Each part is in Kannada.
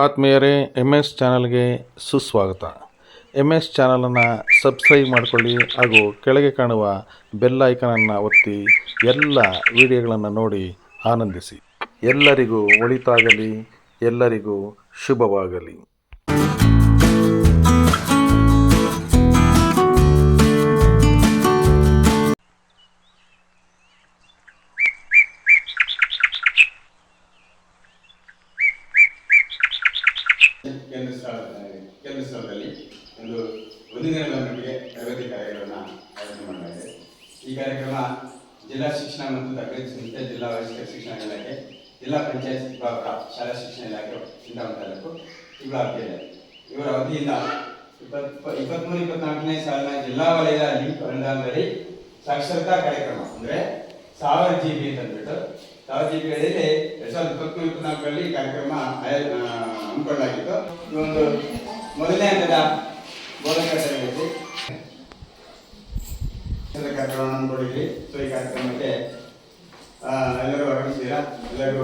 ಆತ್ಮೀಯರೇ, ಎಮ್ ಎಸ್ ಚಾನಲ್ಗೆ ಸುಸ್ವಾಗತ. ಎಮ್ ಎಸ್ ಚಾನಲನ್ನು ಸಬ್ಸ್ಕ್ರೈಬ್ ಮಾಡಿಕೊಳ್ಳಿ ಹಾಗೂ ಕೆಳಗೆ ಕಾಣುವ ಬೆಲ್ ಐಕನನ್ನು ಒತ್ತಿ ಎಲ್ಲ ವಿಡಿಯೋಗಳನ್ನು ನೋಡಿ ಆನಂದಿಸಿ. ಎಲ್ಲರಿಗೂ ಒಳಿತಾಗಲಿ, ಎಲ್ಲರಿಗೂ ಶುಭವಾಗಲಿ. ಕೇಂದ್ರ ಸ್ಥಳದಲ್ಲಿ ಒಂದು ದಿನಗಳ ಮಟ್ಟಿಗೆ ತರಬೇತಿ ಕಾರ್ಯಕ್ರಮವನ್ನು ಆಯೋಜನೆ ಮಾಡಲಾಗಿದೆ. ಈ ಕಾರ್ಯಕ್ರಮ ಜಿಲ್ಲಾ ಶಿಕ್ಷಣ ಮತ್ತು ತರಬೇತಿ ಸಂಸ್ಥೆ, ಜಿಲ್ಲಾ ವೈದ್ಯಕೀಯ ಶಿಕ್ಷಣ ಇಲಾಖೆ, ಜಿಲ್ಲಾ ಪಂಚಾಯತ್ ವಿಭಾಗ, ಶಾಲಾ ಶಿಕ್ಷಣ ಇಲಾಖೆ ಚಿಂತಾಮಣಿ ತಾಲೂಕು ಇವುಗಳ ವ್ಯಾಪ್ತಿಯಿದೆ. ಇವರ ಅವಧಿಯಿಂದ 23-24ನೇ ಸಾಲಿನ ಜಿಲ್ಲಾ ವಲಯದ ಲಿಂಕ್ ಅನುದಾನದಲ್ಲಿ ಸಾಕ್ಷರತಾ ಕಾರ್ಯಕ್ರಮ ಅಂದರೆ 1000 GB ಅಂತ ಅಂದ್ಬಿಟ್ಟು 1000 GB ಅಡಿಯಲ್ಲಿ 2023-24ರಲ್ಲಿ ಕಾರ್ಯಕ್ರಮ ಹಮ್ಮಿಕೊಳ್ಳಲಾಗಿತ್ತು. ಈ ಒಂದು ಮೊದಲನೇ ಹಂತದ ಬೋಧಕ ತರಬೇತಿ ಕಾರ್ಯಕ್ರಮ ಹಮ್ಮಿಕೊಂಡಿದ್ವಿ. ಸೊ ಈ ಕಾರ್ಯಕ್ರಮಕ್ಕೆ ಎಲ್ಲರೂ ಆಗಮಿಸಿದ್ದೀರಾ. ಎಲ್ಲರಿಗೂ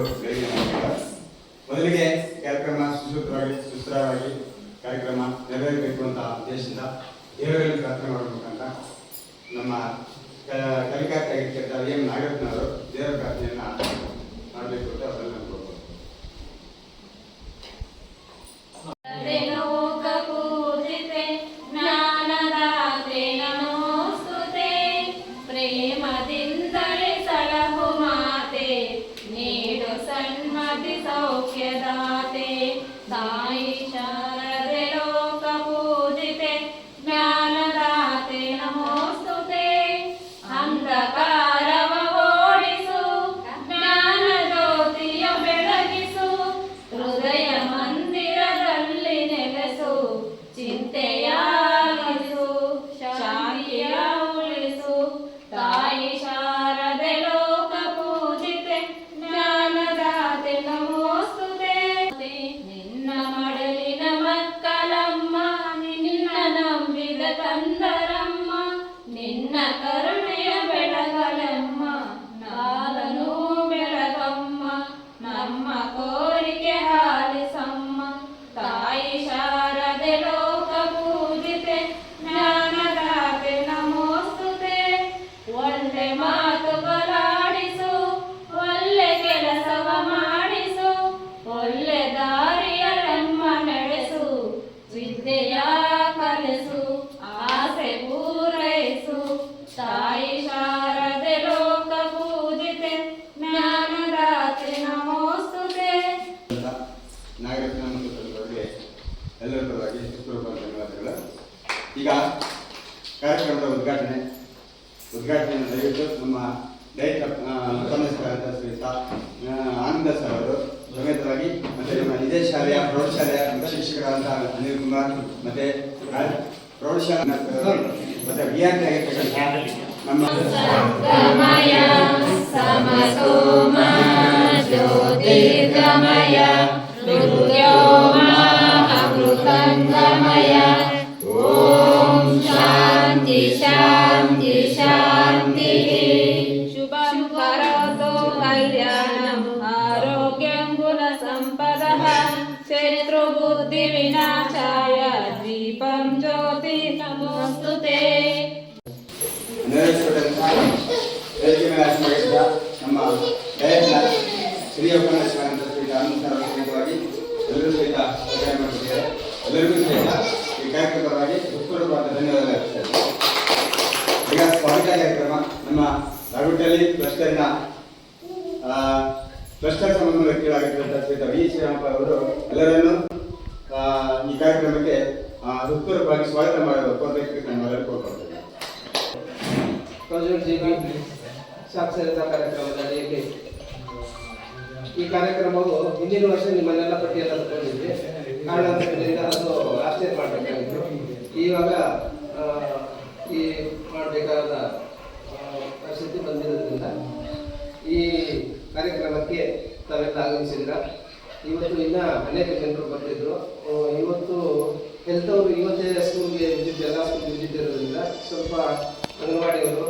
ಮೊದಲಿಗೆ ಕಾರ್ಯಕ್ರಮ ಸುಸೂತ್ರವಾಗಿ ಕಾರ್ಯಕ್ರಮ ನೆರವೇರಬೇಕು ಅಂತ ಉದ್ದೇಶದಿಂದ ದೇವರಲ್ಲಿ ಪ್ರಾರ್ಥನೆ ಮಾಡಬೇಕಂತ ನಮ್ಮ ಕಲಿಕಾರ್ಥಿಯಾಗಿರ್ತಕ್ಕಂಥ ಎಂ ನಾಗರತ್ನವರು ದೇವರ ಪ್ರಾರ್ಥನೆಯನ್ನ ಮಾಡಬೇಕು ಅಂತ ಅವರನ್ನು ಅನ್ಕೋಬಹುದು. ಸೌಖ್ಯದಾತೆ ತಾಯಿ ಶಾರದೆ ಲೋಕ ಪೂಜಿತೆ ಜ್ಞಾನದಾತೆ ನಮೋಸ್ತುತೆ. ಅಂಧಕಾರವ ಓಡಿಸು ಜ್ಞಾನ ಜ್ಯೋತಿಯ ಬೆಳಗಿಸು, ಹೃದಯ ಮಂದಿರದಲ್ಲಿ ನೆಲೆಸು ಚಿಂತೆಯಾಗಿಸು, ಶಾಂತಿಯ ಉಳಿಸು. ತಾಯಿ ಶಾರದೆ ಲೋಕ ಪೂಜಿತೆ ಜ್ಞಾನದಾತೆ ನಮೋಸ್ತುತೆ. ನಿನ್ನ ಮಡಲಿನ ಮಕ್ಕಳಮ್ಮ, ನಿನ್ನ ನಂಬಿದ ಕಂದರಮ್ಮ, ನಿನ್ನ ಕರುಣೆಯ ಬೆಳಗಲಮ್ಮ, ನಾಲನು ಬೆಳಗಮ್ಮ, ನಮ್ಮ ಕೋರಿಕೆ ಹಾಲಿಸಮ್ಮ. ತಾಯಿ ಶಾರದೆ ಲೋಕ ಪೂಜಿತೆ ಜ್ಞಾನದಾತೆ ನಮೋಸ್ತುತೆ. ಒಳ್ಳೆ ಮಾತುಗಳಾಡಿಸು, ಒಳ್ಳೆ ಕೆಲಸವ ಮಾಡಿಸು, ಒಳ್ಳೆ ದಾರಿಯಲೆಮ್ಮ ನಡೆಸು, ವಿದ್ಯೆಯ ಕಲಿಸು, ಆಸೆ ಪೂರೈಸು. ತಾಯಿ ಶಾರದೆ ಲೋಕ ಪೂಜಿತೆ ಜ್ಞಾನದಾತೆ ನಮೋಸ್ತುತೆ. ನಾಗರತ್ನ ಮತ್ತು ಎಲ್ಲರ ಪರವಾಗಿ ಹೃತ್ಪೂರ್ವಕ ಧನ್ಯವಾದಗಳು. ಈಗ ಕಾರ್ಯಕ್ರಮದ ಉದ್ಘಾಟನೆಯನ್ನು ದಯವಿಟ್ಟು ನಮ್ಮ ಡೈರೆಕ್ಟರ್ ಉಪನ್ಯಾಸಕರಾದ ಶ್ರೀಯುತ ಆನಂದ ಸರ್ ಅವರು ಸಮೇತವಾಗಿ, ಮತ್ತೆ ನಮ್ಮ ಇದೇ ಶಾಲೆಯ ಪ್ರೌಢಶಾಲೆಯ ಶಿಕ್ಷಕರಾದ ಅನಿಲ್ ಕುಮಾರ್, ಮತ್ತೆ ಪ್ರೌಢಶಾಲೆ ಮತ್ತೆ ವಿದ್ಯಾರ್ಥಿ ಆಗಿರ್ತಕ್ಕಂಥ ನಮ್ಮ ಓಂ ಶಾಂತಿ ಶಾಂತಿ ಶಾಂತಿ. ಶುಭಂ ಕರೋತು ಕಲ್ಯಾಣಂ ಆರೋಗ್ಯಂ ಗುಣ ಸಂಪದಃ ಶತ್ರುಬುದ್ಧಿ ವಿನಾಶಾಯ ದೀಪಂ ಜ್ಯೋತಿ ನಮೋಸ್ತುತೆ. ನಮ್ಮ ಡೈರೆಕ್ಟರ್ ಹಿರಿಯ ಉಪನ್ಯಾಸಕರಾದ ಶ್ರೀಯುತ ಆನಂದ ಸರ್ ಸಮೇತವಾಗಿ ಎಲ್ಲರೂ ಸಹಿತ ಸಹಾಯ ಮಾಡುತ್ತಿದ್ದಾರೆ. ಎಲ್ಲರಿಗೂ ಸಹಿತ ಈ ಕಾರ್ಯಕ್ರಮವಾಗಿ ಹೃತ್ಪೂರ್ವಕವಾದ ಧನ್ಯವಾದಗಳು. ಈಗ ಸ್ವಾಗತ ಕಾರ್ಯಕ್ರಮ ನಮ್ಮ ನಾಗರಹಳ್ಳಿ ಕ್ಲಸ್ಟರ್ ಸಂಬಂಧ ವ್ಯಕ್ತಿಗಳಾಗಿರ್ತಕ್ಕಂಥ ಶ್ರೀಯುತ ವಿ ಶ್ರೀರಾಮಪ್ಪ ಅವರು ಎಲ್ಲರನ್ನು ಈ ಕಾರ್ಯಕ್ರಮಕ್ಕೆ ಹೃತ್ಪೂರ್ವಕವಾಗಿ ಸ್ವಾಗತ ಕೋರಬೇಕು ನಮ್ಮೆಲ್ಲರೂ ಕೋರ್ಕೊಳ್ತೇವೆ. ಸಾಕ್ಷರತಾ ಕಾರ್ಯಕ್ರಮದ ಅಡಿಯಲ್ಲಿ ಈ ಕಾರ್ಯಕ್ರಮವು ಹಿಂದಿನ ವರ್ಷ ನಿಮ್ಮನ್ನೆಲ್ಲ ಪಟ್ಟಿಯೆಲ್ಲ ತಗೊಂಡಿದ್ವಿ. ಕಾರಣಾಂತರಗಳಿಂದ ಅದು ಆಶ್ಚರ್ಯ ಮಾಡಬೇಕಾಗಿತ್ತು. ಇವಾಗ ಈ ಮಾಡಬೇಕಾದ ಪರಿಸ್ಥಿತಿ ಬಂದಿರೋದ್ರಿಂದ ಈ ಕಾರ್ಯಕ್ರಮಕ್ಕೆ ತಾವೆಲ್ಲ ಆಗಮಿಸಿದ್ರ. ಇವತ್ತು ಇನ್ನ ಅನೇಕ ಜನರು ಬರ್ತಿದ್ರು. ಇವತ್ತು ಹೆಲ್ತ್ ಅವರು ಇವತ್ತೇ ಸ್ಕೂಲ್ಗೆ ವಿಸಿಟ್, ಎಲ್ಲ ಸ್ಕೂಲ್ ವಿಸಿಟ್ ಇರೋದ್ರಿಂದ ಸ್ವಲ್ಪ ಅಂಗನವಾಡಿಯವರು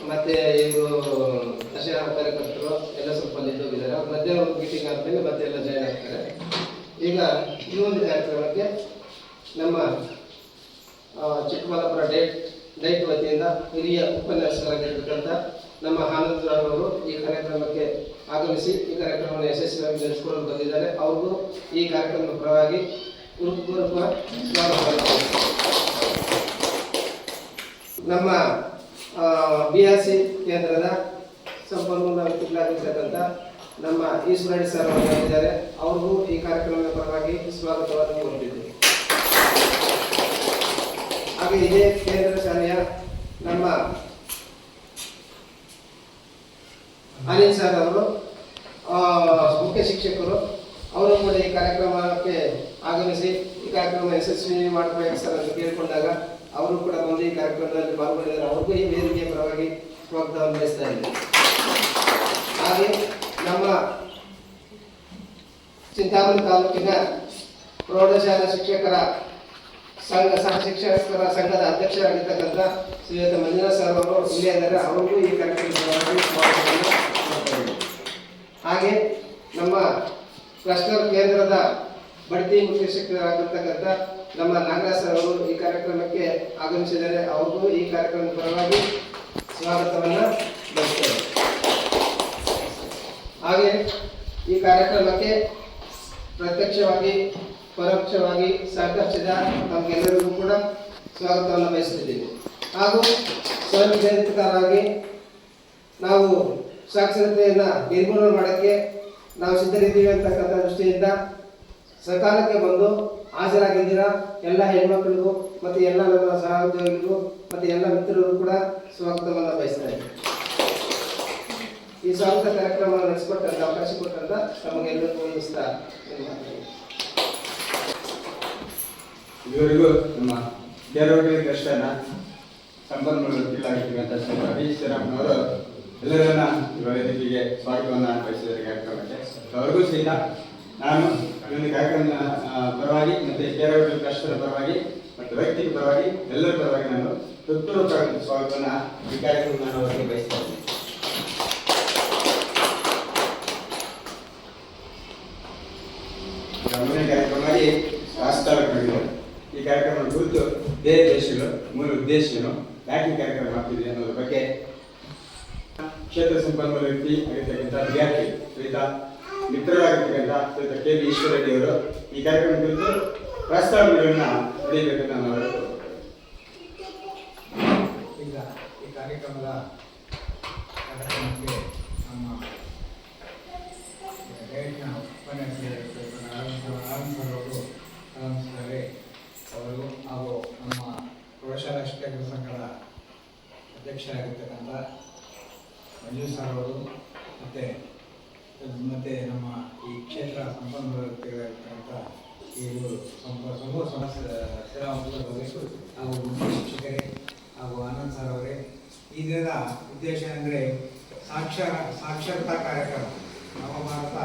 ಮತ್ತೆ ಇವರು ಆಶಾ ಕಾರ್ಯಕರ್ತರು ಎಲ್ಲ ಸ್ವಲ್ಪ ನಿಂತೋಗಿದ್ದಾರೆ. ಅವ್ರು ಮಧ್ಯಾಹ್ನ ಮೀಟಿಂಗ್ ಆದ್ಮೇಲೆ ಮತ್ತೆ ಎಲ್ಲ ಜಾಯ್ನ್ ಆಗ್ತಾರೆ. ಈಗ ಈ ಒಂದು ಕಾರ್ಯಕ್ರಮಕ್ಕೆ ನಮ್ಮ ಚಿಕ್ಕಬಳ್ಳಾಪುರ ಡೈಟ್ ವತಿಯಿಂದ ಹಿರಿಯ ಉಪನ್ಯಾಸಕರಾಗಿರ್ತಕ್ಕಂಥ ನಮ್ಮ ಆನಂದ್ ರಾವ್ ಅವರು ಈ ಕಾರ್ಯಕ್ರಮಕ್ಕೆ ಆಗಮಿಸಿ ಈ ಕಾರ್ಯಕ್ರಮವನ್ನು ಯಶಸ್ವಿಯಾಗಿ ನಡೆಸಿಕೊಂಡು ಬಂದಿದ್ದಾರೆ. ಅವ್ರಿಗೂ ಈ ಕಾರ್ಯಕ್ರಮದ ಪರವಾಗಿ ಹೃತ್ಪೂರ್ವಕ ಸ್ವಾಗತ. ನಮ್ಮ BRC ಕೇಂದ್ರದ ಸಂಪನ್ಮೂಲ ವ್ಯಕ್ತಿಗಳಾಗಿರ್ತಕ್ಕಂಥ ನಮ್ಮ ಈಶ್ವರಡಿ ಸರ್ ಅವರು ಬಂದಿದ್ದಾರೆ. ಅವ್ರಿಗೂ ಈ ಕಾರ್ಯಕ್ರಮದ ಪರವಾಗಿ ಸ್ವಾಗತವನ್ನು ಕೋರುತ್ತಿದ್ದೇವೆ. ಹಾಗೆ ಇದೇ ಕೇಂದ್ರ ಶಾಲೆಯ ನಮ್ಮ ಅನಿಲ್ ಸರ್ ಅವರು ಮುಖ್ಯ ಶಿಕ್ಷಕರು, ಅವರು ಕೂಡ ಈ ಕಾರ್ಯಕ್ರಮಕ್ಕೆ ಆಗಮಿಸಿ ಈ ಕಾರ್ಯಕ್ರಮ ಯಶಸ್ವಿ ಮಾಡಬೇಕು ಸರ್ ಅಂತ ಕೇಳಿಕೊಂಡಾಗ ಅವರು ಕೂಡ ಬಂದು ಈ ಕಾರ್ಯಕ್ರಮದಲ್ಲಿ ಪಾಲ್ಗೊಂಡಿದ್ದಾರೆ. ಅವ್ರಿಗೂ ಈ ವೇದಿಕೆಯ ಪರವಾಗಿ ಸ್ವಾಗತವನ್ನು ಬಯಸ್ತಾ ಇದ್ದಾರೆ. ಹಾಗೆ ನಮ್ಮ ಚಿಂತಾಮಣಿ ತಾಲೂಕಿನ ಪ್ರೌಢಶಾಲಾ ಶಿಕ್ಷಕರ ಸಹ ಶಿಕ್ಷಕರ ಸಂಘದ ಅಧ್ಯಕ್ಷರಾಗಿರ್ತಕ್ಕಂಥ ಶ್ರೀಯುತ ಮಂಜುನಾಥ್ ಸರ್ ಅವರು ಇಲ್ಲೇ ಇದ್ದಾರೆ. ಅವರಿಗೂ ಈ ಕಾರ್ಯಕ್ರಮದಲ್ಲಿ ಸ್ವಾಗತವನ್ನು ಮಾಡ್ತಾರೆ. ಹಾಗೆ ನಮ್ಮ ಕ್ಲಸ್ಟರ್ ಕೇಂದ್ರದ ಬಡ್ತಿ ಮುಖ್ಯ ಶಿಕ್ಷಕರಾಗಿರ್ತಕ್ಕಂಥ ನಮ್ಮ ನಾಗರಾಜ್ ಸರ್ ಅವರು ಈ ಕಾರ್ಯಕ್ರಮಕ್ಕೆ ಆಗಮಿಸಿದ್ದಾರೆ. ಅವ್ರಿಗೂ ಈ ಕಾರ್ಯಕ್ರಮದ ಪರವಾಗಿ ಸ್ವಾಗತವನ್ನು ಬಯಸ್ತೇವೆ. ಹಾಗೆ ಈ ಕಾರ್ಯಕ್ರಮಕ್ಕೆ ಪ್ರತ್ಯಕ್ಷವಾಗಿ ಪರೋಕ್ಷವಾಗಿ ಸಹಕರಿಸಿದ ನಮಗೆಲ್ಲರಿಗೂ ಕೂಡ ಸ್ವಾಗತವನ್ನು ಬಯಸುತ್ತಿದ್ದೇವೆ. ಹಾಗೂ ಸ್ವಯಂಪ್ರೇರಿತರಾಗಿ ನಾವು ಸಾಕ್ಷರತೆಯನ್ನು ನಿರ್ಮೂಲನೆ ಮಾಡೋಕ್ಕೆ ನಾವು ಸಿದ್ಧರಿದ್ದೀವಿ ಅಂತಕ್ಕಂಥ ದೃಷ್ಟಿಯಿಂದ ಸಕಾಲಕ್ಕೆ ಬಂದು ಹಾಜರಾಗಿದ್ದೀರಾ ಎಲ್ಲ ಹೆಣ್ಮಕ್ಳಿಗೂ ಮತ್ತು ಎಲ್ಲ ನಮ್ಮ ಸಹೋದ್ಯೋಗಿಗಳಿಗೂ ಮತ್ತು ಎಲ್ಲ ಮಿತ್ರರಿಗೂ ಕೂಡ ಸ್ವಾಗತವನ್ನು ಬಯಸ್ತಾ ಇದ್ದೀವಿ. ಈ ಸ್ವಾಗತ ಕಾರ್ಯಕ್ರಮವನ್ನು ನಡೆಸಿಕೊಟ್ಟಂತ ಅವಕಾಶ ಕೊಟ್ಟಂತ ತಮಗೆಲ್ಲರಿಗೂ ವಂದಿಸ್ತಾ ಇದುವರೆಗೂ ನಮ್ಮ ಕೇರಳ ಕಷ್ಟನ ಸಂಪನ್ಮೂಲ ವ್ಯಕ್ತಿಗಳಾಗಿರ್ತಕ್ಕಂಥ ಶ್ರೀ ಶ್ರೀರಾಮ್ನವರು ಎಲ್ಲರನ್ನ ವೇದಿಕೆಗೆ ಸ್ವಾಗತವನ್ನು ಬಯಸಿದ್ದಾರೆ ಕಾರ್ಯಕ್ರಮಕ್ಕೆ. ಅವರಿಗೂ ಸಹಿತ ನಾನು ಈ ಒಂದು ಕಾರ್ಯಕ್ರಮದ ಪರವಾಗಿ ಮತ್ತು ಕೇರಳ ಕಷ್ಟದ ಪರವಾಗಿ ಮತ್ತು ವ್ಯಕ್ತಿಗಳ ಪರವಾಗಿ ಎಲ್ಲರ ಪರವಾಗಿ ನಾನು ಹೃತ್ಪೂರ್ವಕ ಸ್ವಾಗತವನ್ನು ಈ ಕಾರ್ಯಕ್ರಮ ನಾನು ಅವರಿಗೆ ಬಯಸ್ತಾ ಇದ್ದೀನಿ. ಮುಂದಿನ ಕಾರ್ಯಕ್ರಮವಾಗಿ ರಾಷ್ಟ್ರಗಳು ಈ ಕಾರ್ಯಕ್ರಮ ಕುರಿತು ಬೇರೆ ದೇಶಗಳು ಮೂಲ ಉದ್ದೇಶ ಏನು, ಯಾಕೆ ಈ ಕಾರ್ಯಕ್ರಮ ಮಾಡ್ತಿದೆ ಅನ್ನೋದ್ರ ಬಗ್ಗೆ ಕ್ಷೇತ್ರ ಸಂಪನ್ಮೂಲ ವ್ಯಕ್ತಿ ಆಗಿರ್ತಕ್ಕಂಥ ವಿದ್ಯಾರ್ಥಿ ಶ್ರೀಯುತ ಮಿತ್ರರಾಗಿರ್ತಕ್ಕಂಥ ಶ್ರೀಯುತ KB ಈಶ್ವರರೆಡ್ಡಿ ಅವರು ಈ ಕಾರ್ಯಕ್ರಮ ಕುರಿತು ಪ್ರಸ್ತಾವನೆಗಳನ್ನ ಪಡೆಯಬೇಕಂತ ನಾನು ಈಗ ಈ ಕಾರ್ಯಕ್ರಮಕ್ಕೆ ನಮ್ಮ ಡೈಟ್ನ ಉಪನ್ಯಾಸಕರು ಆಗಮಿಸಿದ್ದಾರೆ. ಅವರು ಹಾಗೂ ನಮ್ಮ ಪ್ರೌಢಶಾಲಾ ಶಿಕ್ಷಕರ ಸಂಘದ ಅಧ್ಯಕ್ಷರಾಗಿರ್ತಕ್ಕಂಥ ಮಂಜು ಸರ್ ಅವರು ಮತ್ತು ನಮ್ಮ ಈ ಕ್ಷೇತ್ರ ಸಂಪನ್ಮೂಲ ವ್ಯಕ್ತಿಗಳಾಗಿರ್ತಕ್ಕಂಥ ಇವರು ಸಮೂಹ ಶ್ರೀರಾಮಪುರದವರು ಹಾಗೂ ಮುಖ್ಯ ಶಿಕ್ಷಕರೇ ಹಾಗೂ ಆನಂದ್ ಸರ್ ಅವರೇ. ಈ ದಿನದ ಉದ್ದೇಶ ಅಂದರೆ ಸಾಕ್ಷರತಾ ಕಾರ್ಯಕ್ರಮ, ನವಭಾರತ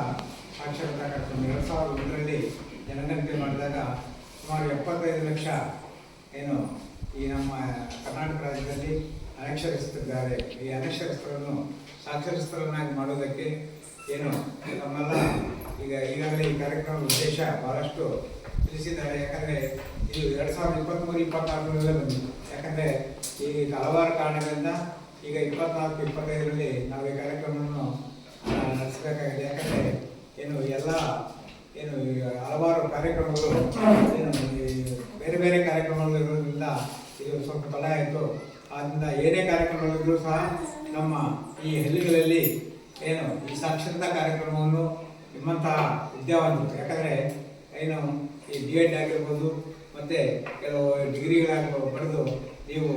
ಸಾಕ್ಷರತಾ ಕಾರ್ಯಕ್ರಮ 2001ರಲ್ಲಿ ಜನಗಣತಿ ಮಾಡಿದಾಗ ಸುಮಾರು 75 ಲಕ್ಷ ಏನು ಈ ನಮ್ಮ ಕರ್ನಾಟಕ ರಾಜ್ಯದಲ್ಲಿ ಅನಕ್ಷರಸ್ಥರಿದ್ದಾರೆ. ಈ ಅನಕ್ಷರಸ್ಥರನ್ನು ಸಾಕ್ಷರಸ್ಥರನ್ನಾಗಿ ಮಾಡೋದಕ್ಕೆ ಏನು ನಮ್ಮೆಲ್ಲ ಈಗಾಗಲೇ ಈ ಕಾರ್ಯಕ್ರಮದ ಉದ್ದೇಶ ಬಹಳಷ್ಟು ತಿಳಿಸಿದ್ದಾರೆ. ಯಾಕಂದರೆ ಇದು 2023-24 ಬಂದಿತ್ತು. ಯಾಕಂದರೆ ಈಗ ಹಲವಾರು ಕಾರಣಗಳಿಂದ ಈಗ 24-25ರಲ್ಲಿ ನಾವು ಈ ಕಾರ್ಯಕ್ರಮವನ್ನು ನಡೆಸಬೇಕಾಗಿದೆ. ಯಾಕಂದರೆ ಏನು ಹಲವಾರು ಕಾರ್ಯಕ್ರಮಗಳು ಬೇರೆ ಬೇರೆ ಕಾರ್ಯಕ್ರಮಗಳಿರೋದ್ರಿಂದ ಇದು ಸ್ವಲ್ಪ ತಡ ಆಯಿತು. ಆದ್ದರಿಂದ ಏನೇ ಕಾರ್ಯಕ್ರಮಗಳಿದ್ರೂ ಸಹ ನಮ್ಮ ಈ ಹಳ್ಳಿಗಳಲ್ಲಿ ಈ ಸಾಕ್ಷರತಾ ಕಾರ್ಯಕ್ರಮವನ್ನು ನಿಮ್ಮಂತಹ ವಿದ್ಯಾವಂತರು, ಯಾಕಂದರೆ ಈ B.Ed ಆಗಿರ್ಬೋದು ಮತ್ತು ಕೆಲವು ಡಿಗ್ರಿಗಳಾಗಿ ಪಡೆದು ನೀವು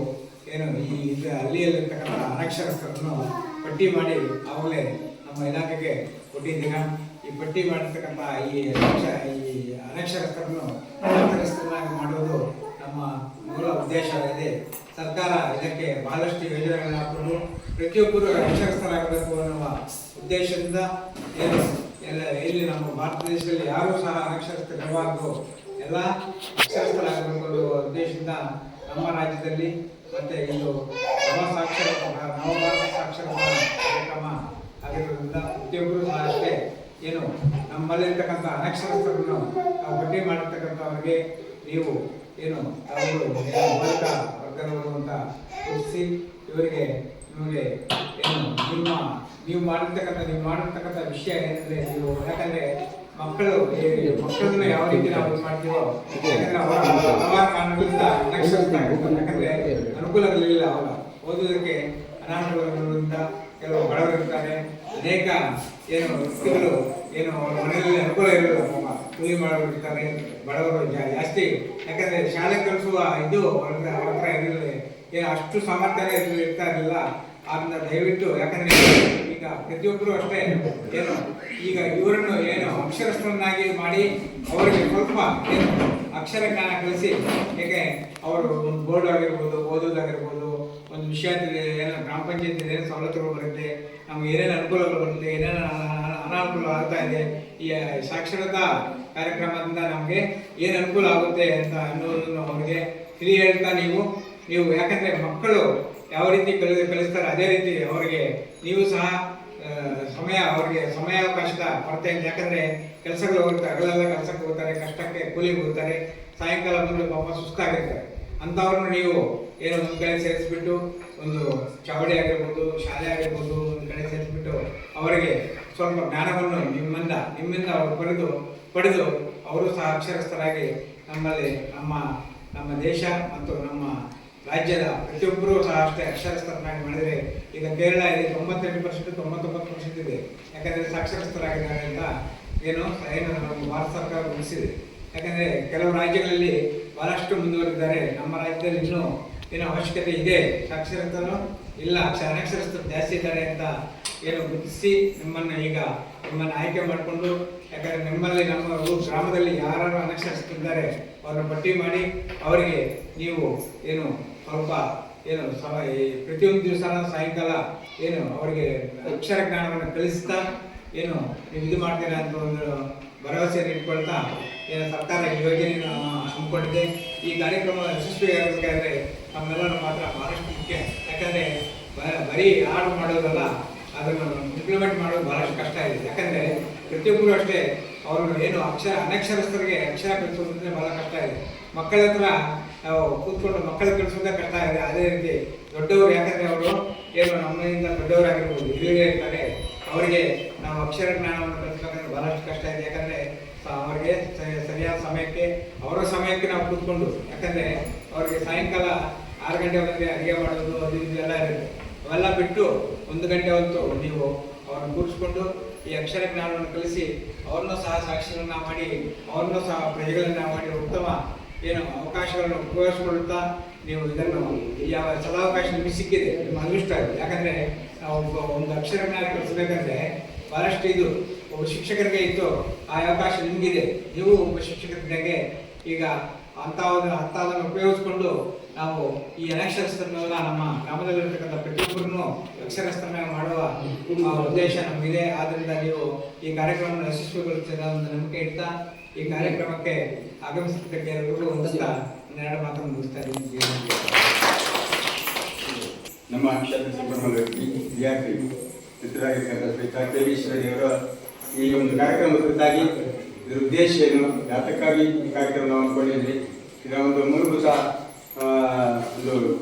ಈ ಹಳ್ಳಿಯಲ್ಲಿರ್ತಕ್ಕಂಥ ಅನಕ್ಷರಸ್ಥರನ್ನು ಪಟ್ಟಿ ಮಾಡಿ ಆವಾಗಲೇ ನಮ್ಮ ಇಲಾಖೆಗೆ ಕೊಟ್ಟಿದ್ದೀರಾ. ಈ ಪಟ್ಟಿ ಮಾಡಿರ್ತಕ್ಕಂಥ ಈ ಅನಕ್ಷರಸ್ಥರನ್ನು ಸಾಕ್ಷರಸ್ಥರನ್ನಾಗಿ ಮಾಡುವುದು ನಮ್ಮ ಮೂಲ ಉದ್ದೇಶವಾಗಿದೆ. ಸರ್ಕಾರ ಇದಕ್ಕೆ ಬಹಳಷ್ಟು ಯೋಜನೆಗಳನ್ನು ಹಾಕೊಂಡು ಪ್ರತಿಯೊಬ್ಬರು ಅನಕ್ಷರಸ್ಥರಾಗಬೇಕು ಅನ್ನುವ ಉದ್ದೇಶದಿಂದ ಇಲ್ಲಿ ನಮ್ಮ ಭಾರತ ದೇಶದಲ್ಲಿ ಯಾರೂ ಸಹ ಅನಕ್ಷರಸ್ಥರಿರಬಾರದು, ಎಲ್ಲ ಅಕ್ಷರಸ್ಥರಾಗಬೇಕು ಅನ್ನುವ ಉದ್ದೇಶದಿಂದ ನಮ್ಮ ರಾಜ್ಯದಲ್ಲಿ ಮತ್ತು ಇದು ನವಭಾರತ ಸಾಕ್ಷರತಾ ಕಾರ್ಯಕ್ರಮ ಆಗಿರೋದ್ರಿಂದ ಪ್ರತಿಯೊಬ್ಬರು ಸಹ ಅಷ್ಟೇ ಏನು ನಮ್ಮಲ್ಲಿರ್ತಕ್ಕಂಥ ಅನಕ್ಷರಸ್ಥರನ್ನು ನಾವು ಭರ್ತಿ ಮಾಡಿರ್ತಕ್ಕಂಥವ್ರಿಗೆ ನೀವು ಏನು ತಾವುಗಳು ವರ್ಗ ವರ್ಗದವರು ಅಂತ ಗುರುತಿಸಿ ಇವರಿಗೆ ನಿಮಗೆ ಏನು ನೀವು ಮಾಡಿರ್ತಕ್ಕಂಥ ವಿಷಯ ಏನಂದರೆ ನೀವು ಯಾಕಂದರೆ ಮಕ್ಕಳನ್ನ ಯಾವ ರೀತಿ ನಾವು ಇದು ಮಾಡ್ತೀವೋ ಯಾಕಂದರೆ ಅವರ ಹಲವಾರು ಕಾರಣಗಳಿಂದ ಅನಕ್ಷರಸ್ಥ ಯಾಕಂದರೆ ಅನುಕೂಲಗಳಿಲ್ಲ ಅವರ ಓದೋದಕ್ಕೆ ಅನಾನುಕೂಲಗಳಿಂದ ಕೆಲವು ಬಡವರಿರ್ತಾರೆ ಅನೇಕ ಏನು ವ್ಯಕ್ತಿಗಳು ಏನು ಅವ್ರ ಮನೆಯಲ್ಲಿ ಅನುಕೂಲ ಇರೋಲ್ಲ ಕೂಲಿ ಮಾಡೋರು ಇರ್ತಾರೆ ಬಡವರು ಜಾಸ್ತಿ ಯಾಕಂದರೆ ಶಾಲೆ ಕಲಿಸುವ ಇದು ಅವ್ರ ಹತ್ರ ಇರಲಿಲ್ಲ ಏನು ಅಷ್ಟು ಸಾಮರ್ಥ್ಯ ಇರ್ತಾ ಇರಲಿಲ್ಲ ಅದನ್ನ ದಯವಿಟ್ಟು ಯಾಕಂದರೆ ಈಗ ಪ್ರತಿಯೊಬ್ಬರು ಅಷ್ಟೇ ಏನು ಈಗ ಇವರನ್ನು ಏನು ಅಕ್ಷರಸ್ಥರನ್ನಾಗಿ ಮಾಡಿ ಅವರಿಗೆ ಸ್ವಲ್ಪ ಏನು ಅಕ್ಷರ ಜ್ಞಾನ ಕಲಿಸಿ ಏಕೆ ಅವರು ಒಂದು ಬೋರ್ಡ್ ಆಗಿರ್ಬೋದು ಓದೋದಾಗಿರ್ಬೋದು ಒಂದು ವಿಷಯ ಏನೋ ಗ್ರಾಮ ಪಂಚಾಯತ್ ಏನೇನು ಸವಲತ್ತುಗಳು ಬರುತ್ತೆ ನಮ್ಗೆ ಏನೇನು ಅನುಕೂಲಗಳು ಬರುತ್ತೆ ಏನೇನು ಅನಾನುಕೂಲ ಆಗ್ತಾ ಇದೆ ಈ ಸಾಕ್ಷರತಾ ಕಾರ್ಯಕ್ರಮದಿಂದ ನಮಗೆ ಏನು ಅನುಕೂಲ ಆಗುತ್ತೆ ಅಂತ ಅನ್ನೋದನ್ನು ಅವರಿಗೆ ತಿಳಿ ಹೇಳ್ತಾ ನೀವು ಯಾಕಂದರೆ ಮಕ್ಕಳು ಯಾವ ರೀತಿ ಕಲಿಸ್ತಾರೆ ಅದೇ ರೀತಿ ಅವರಿಗೆ ನೀವು ಸಹ ಅವರಿಗೆ ಸಮಯಾವಕಾಶದ ಕೊರತೆ ಇದೆ ಯಾಕಂದರೆ ಕೆಲಸಗಳು ಹೋಗ್ತಾರೆ ಹಗಲೆಲ್ಲ ಕೆಲಸಕ್ಕೆ ಹೋಗ್ತಾರೆ ಕಷ್ಟಕ್ಕೆ ಕೂಲಿಗೆ ಹೋಗ್ತಾರೆ ಸಾಯಂಕಾಲ ಬಂದು ಪಾಪ ಸುಸ್ತಾಗಿರ್ತಾರೆ ಅಂಥವ್ರನ್ನು ನೀವು ಏನೋ ಒಂದು ಕಡೆ ಸೇರಿಸ್ಬಿಟ್ಟು ಒಂದು ಚಾವಡಿ ಆಗಿರ್ಬೋದು ಶಾಲೆ ಆಗಿರ್ಬೋದು ಒಂದು ಕಡೆ ಸೇರಿಸ್ಬಿಟ್ಟು ಅವರಿಗೆ ಸ್ವಲ್ಪ ಜ್ಞಾನವನ್ನು ನಿಮ್ಮಿಂದ ಅವರು ಪಡೆದು ಅವರು ಸಹ ಅಕ್ಷರಸ್ಥರಾಗಿ ನಮ್ಮಲ್ಲಿ ನಮ್ಮ ದೇಶ ಮತ್ತು ನಮ್ಮ ರಾಜ್ಯದ ಪ್ರತಿಯೊಬ್ಬರೂ ಸಹ ಅಷ್ಟೇ ಅಕ್ಷರಸ್ಥರನ್ನಾಗಿ ಮಾಡಿದರೆ ಈಗ ಕೇರಳ ಇದೆ 98% 99% ಇದೆ ಯಾಕಂದರೆ ಸಾಕ್ಷರಸ್ಥರಾಗಿದ್ದಾರೆ ಅಂತ ಏನು ನಮ್ಮ ಭಾರತ ಸರ್ಕಾರ ಗಮನಿಸಿದೆ ಯಾಕಂದರೆ ಕೆಲವು ರಾಜ್ಯಗಳಲ್ಲಿ ಬಹಳಷ್ಟು ಮುಂದುವರೆದಿದ್ದಾರೆ ನಮ್ಮ ರಾಜ್ಯದಲ್ಲಿ ಇನ್ನೂ ಏನೋ ಅವಶ್ಯಕತೆ ಇದೆ ಸಾಕ್ಷರತನೂ ಇಲ್ಲ ಅನಕ್ಷರಸ್ಥರು ಜಾಸ್ತಿ ಇದ್ದಾರೆ ಅಂತ ಏನು ಗುರುತಿಸಿ ನಿಮ್ಮನ್ನು ಆಯ್ಕೆ ಮಾಡಿಕೊಂಡು ಯಾಕಂದರೆ ನಿಮ್ಮಲ್ಲಿ ನಮ್ಮ ಗ್ರಾಮದಲ್ಲಿ ಯಾರು ಅನಕ್ಷರಸ್ಥರಿದ್ದಾರೆ ಅವ್ರನ್ನ ಪಟ್ಟಿ ಮಾಡಿ ಅವರಿಗೆ ನೀವು ಏನು ಸ್ವಲ್ಪ ಏನು ಪ್ರತಿಯೊಂದು ದಿವಸ ಸಾಯಂಕಾಲ ಏನು ಅವರಿಗೆ ಅಕ್ಷರ ಜ್ಞಾನವನ್ನು ಕಲಿಸ್ತಾ ಏನು ನೀವು ಇದು ಮಾಡ್ತೀರಾ ಅಂತ ಒಂದು ಭರವಸೆಯನ್ನು ಇಟ್ಕೊಳ್ತಾ ಏನು ಸರ್ಕಾರ ಯೋಜನೆಯನ್ನು ಹಮ್ಮಿಕೊಂಡಿದೆ ಈ ಕಾರ್ಯಕ್ರಮ ಯಶಸ್ವಿಯಾಗಬೇಕಾದ್ರೆ ನಮ್ಮೆಲ್ಲರ ಮಾತ್ರ ಬಹಳಷ್ಟು ಮುಖ್ಯ ಯಾಕಂದರೆ ಬರೀ ಆರ್ಡರ್ ಮಾಡೋದಲ್ಲ ಅದನ್ನು ಇಂಪ್ಲಿಮೆಂಟ್ ಮಾಡೋದು ಬಹಳಷ್ಟು ಕಷ್ಟ ಇದೆ ಯಾಕಂದರೆ ಪ್ರತಿಯೊಬ್ಬರು ಅಷ್ಟೇ ಅವರು ಏನು ಅನಕ್ಷರಸ್ಥರಿಗೆ ಅಕ್ಷರ ಕಲಿಸೋದಂದ್ರೆ ಬಹಳ ಕಷ್ಟ ಇದೆ ಮಕ್ಕಳ ಹತ್ರ ನಾವು ಕೂತ್ಕೊಂಡು ಮಕ್ಕಳು ಕಲಿಸೋದೇ ಕಷ್ಟ ಇದೆ ಅದೇ ರೀತಿ ದೊಡ್ಡವರು ಯಾಕಂದರೆ ಅವರು ಏನು ನಮ್ಮಿಂದ ದೊಡ್ಡವರಾಗಿರ್ಬೋದು ಹಿರಿಯರೇ ಇರ್ತಾರೆ ಅವರಿಗೆ ನಾವು ಅಕ್ಷರ ಜ್ಞಾನವನ್ನು ಕಲಿಸ್ಬೇಕಂದ್ರೆ ಬಹಳಷ್ಟು ಕಷ್ಟ ಇದೆ ಯಾಕಂದರೆ ಅವರಿಗೆ ಸರಿಯಾದ ಸಮಯಕ್ಕೆ ಅವರ ಸಮಯಕ್ಕೆ ನಾವು ಕೂತ್ಕೊಂಡು ಯಾಕಂದರೆ ಅವರಿಗೆ ಸಾಯಂಕಾಲ 6 ಗಂಟೆ ಬಂದರೆ ಅಡುಗೆ ಮಾಡೋದು ಅದು ಇದೆಲ್ಲ ಇರುತ್ತೆ ಅವೆಲ್ಲ ಬಿಟ್ಟು 1 ಗಂಟೆ ಹೊತ್ತು ನೀವು ಅವ್ರನ್ನ ಕೂರಿಸ್ಕೊಂಡು ಈ ಅಕ್ಷರ ಜ್ಞಾನವನ್ನು ಕಲಿಸಿ ಅವ್ರನ್ನೂ ಸಹ ಸಾಕ್ಷರನ್ನ ಮಾಡಿ ಅವ್ರನ್ನೂ ಸಹ ಪ್ರಜೆಗಳನ್ನ ಮಾಡಿ ಉತ್ತಮ ಏನು ಅವಕಾಶಗಳನ್ನು ಉಪಯೋಗಿಸ್ಕೊಳ್ತಾ ನೀವು ಇದನ್ನು ಯಾವ ಸದಾವಕಾಶ ನಿಮಗೆ ಸಿಕ್ಕಿದೆ ನಿಮ್ಮ ಅದೃಷ್ಟ ಇದೆ ಯಾಕಂದರೆ ನಾವು ಒಂದು ಅಕ್ಷರ ಜ್ಞಾನ ಕಲಿಸಬೇಕಂದ್ರೆ ಬಹಳಷ್ಟು ಇದು ಒಬ್ಬ ಶಿಕ್ಷಕರಿಗೆ ಇತ್ತು ಆ ಅವಕಾಶ ನಿಮಗಿದೆ ನೀವು ಒಬ್ಬ ಶಿಕ್ಷಕರಿದ್ದಾಗೆ ಈಗ ಅಂಥದನ್ನು ಉಪಯೋಗಿಸ್ಕೊಂಡು ನಾವು ಈ ಅನಕ್ಷರಸ್ಥರನ್ನೆಲ್ಲ ನಮ್ಮ ಗ್ರಾಮದಲ್ಲಿರ್ತಕ್ಕಂಥ ಪ್ರತಿಯೊಬ್ಬರನ್ನು ಅಕ್ಷರಸ್ಥರನ್ನ ಮಾಡುವ ಉದ್ದೇಶ ನಮಗಿದೆ ಆದ್ದರಿಂದ ನೀವು ಈ ಕಾರ್ಯಕ್ರಮವನ್ನು ಯಶಸ್ವಿಗೊಳಿಸಿದ ಒಂದು ನಂಬಿಕೆ ಇಡ್ತಾ ಈ ಕಾರ್ಯಕ್ರಮಕ್ಕೆ ಆಗಮಿಸಿದ್ದಕ್ಕೆ ಎಲ್ಲರಿಗೂ ಹೊಂದಿಸ್ತಾ 2 ಮಾತನ್ನು ಮುಗಿಸ್ತಾ ಇದ್ದೀನಿ. ನಮ್ಮ ಕ್ಷೇತ್ರ ಸಂಪನ್ಮೂಲ ವ್ಯಕ್ತಿ ವಿದ್ಯಾರ್ಥಿ ಮಿತ್ರರಾಗಿರ್ತಕ್ಕಂಥ ಶ್ರೀ KV ಈ ಒಂದು ಕಾರ್ಯಕ್ರಮದ ಕುರಿತಾಗಿ ಇದರ ಉದ್ದೇಶ ಏನು ಯಾತಕ್ಕಾಗಿ ಈ ಕಾರ್ಯಕ್ರಮ ಹಮ್ಮಿಕೊಂಡಿದ್ರಿ ಇದರ ಒಂದು ಮೂಲಭೂತ ಒಂದು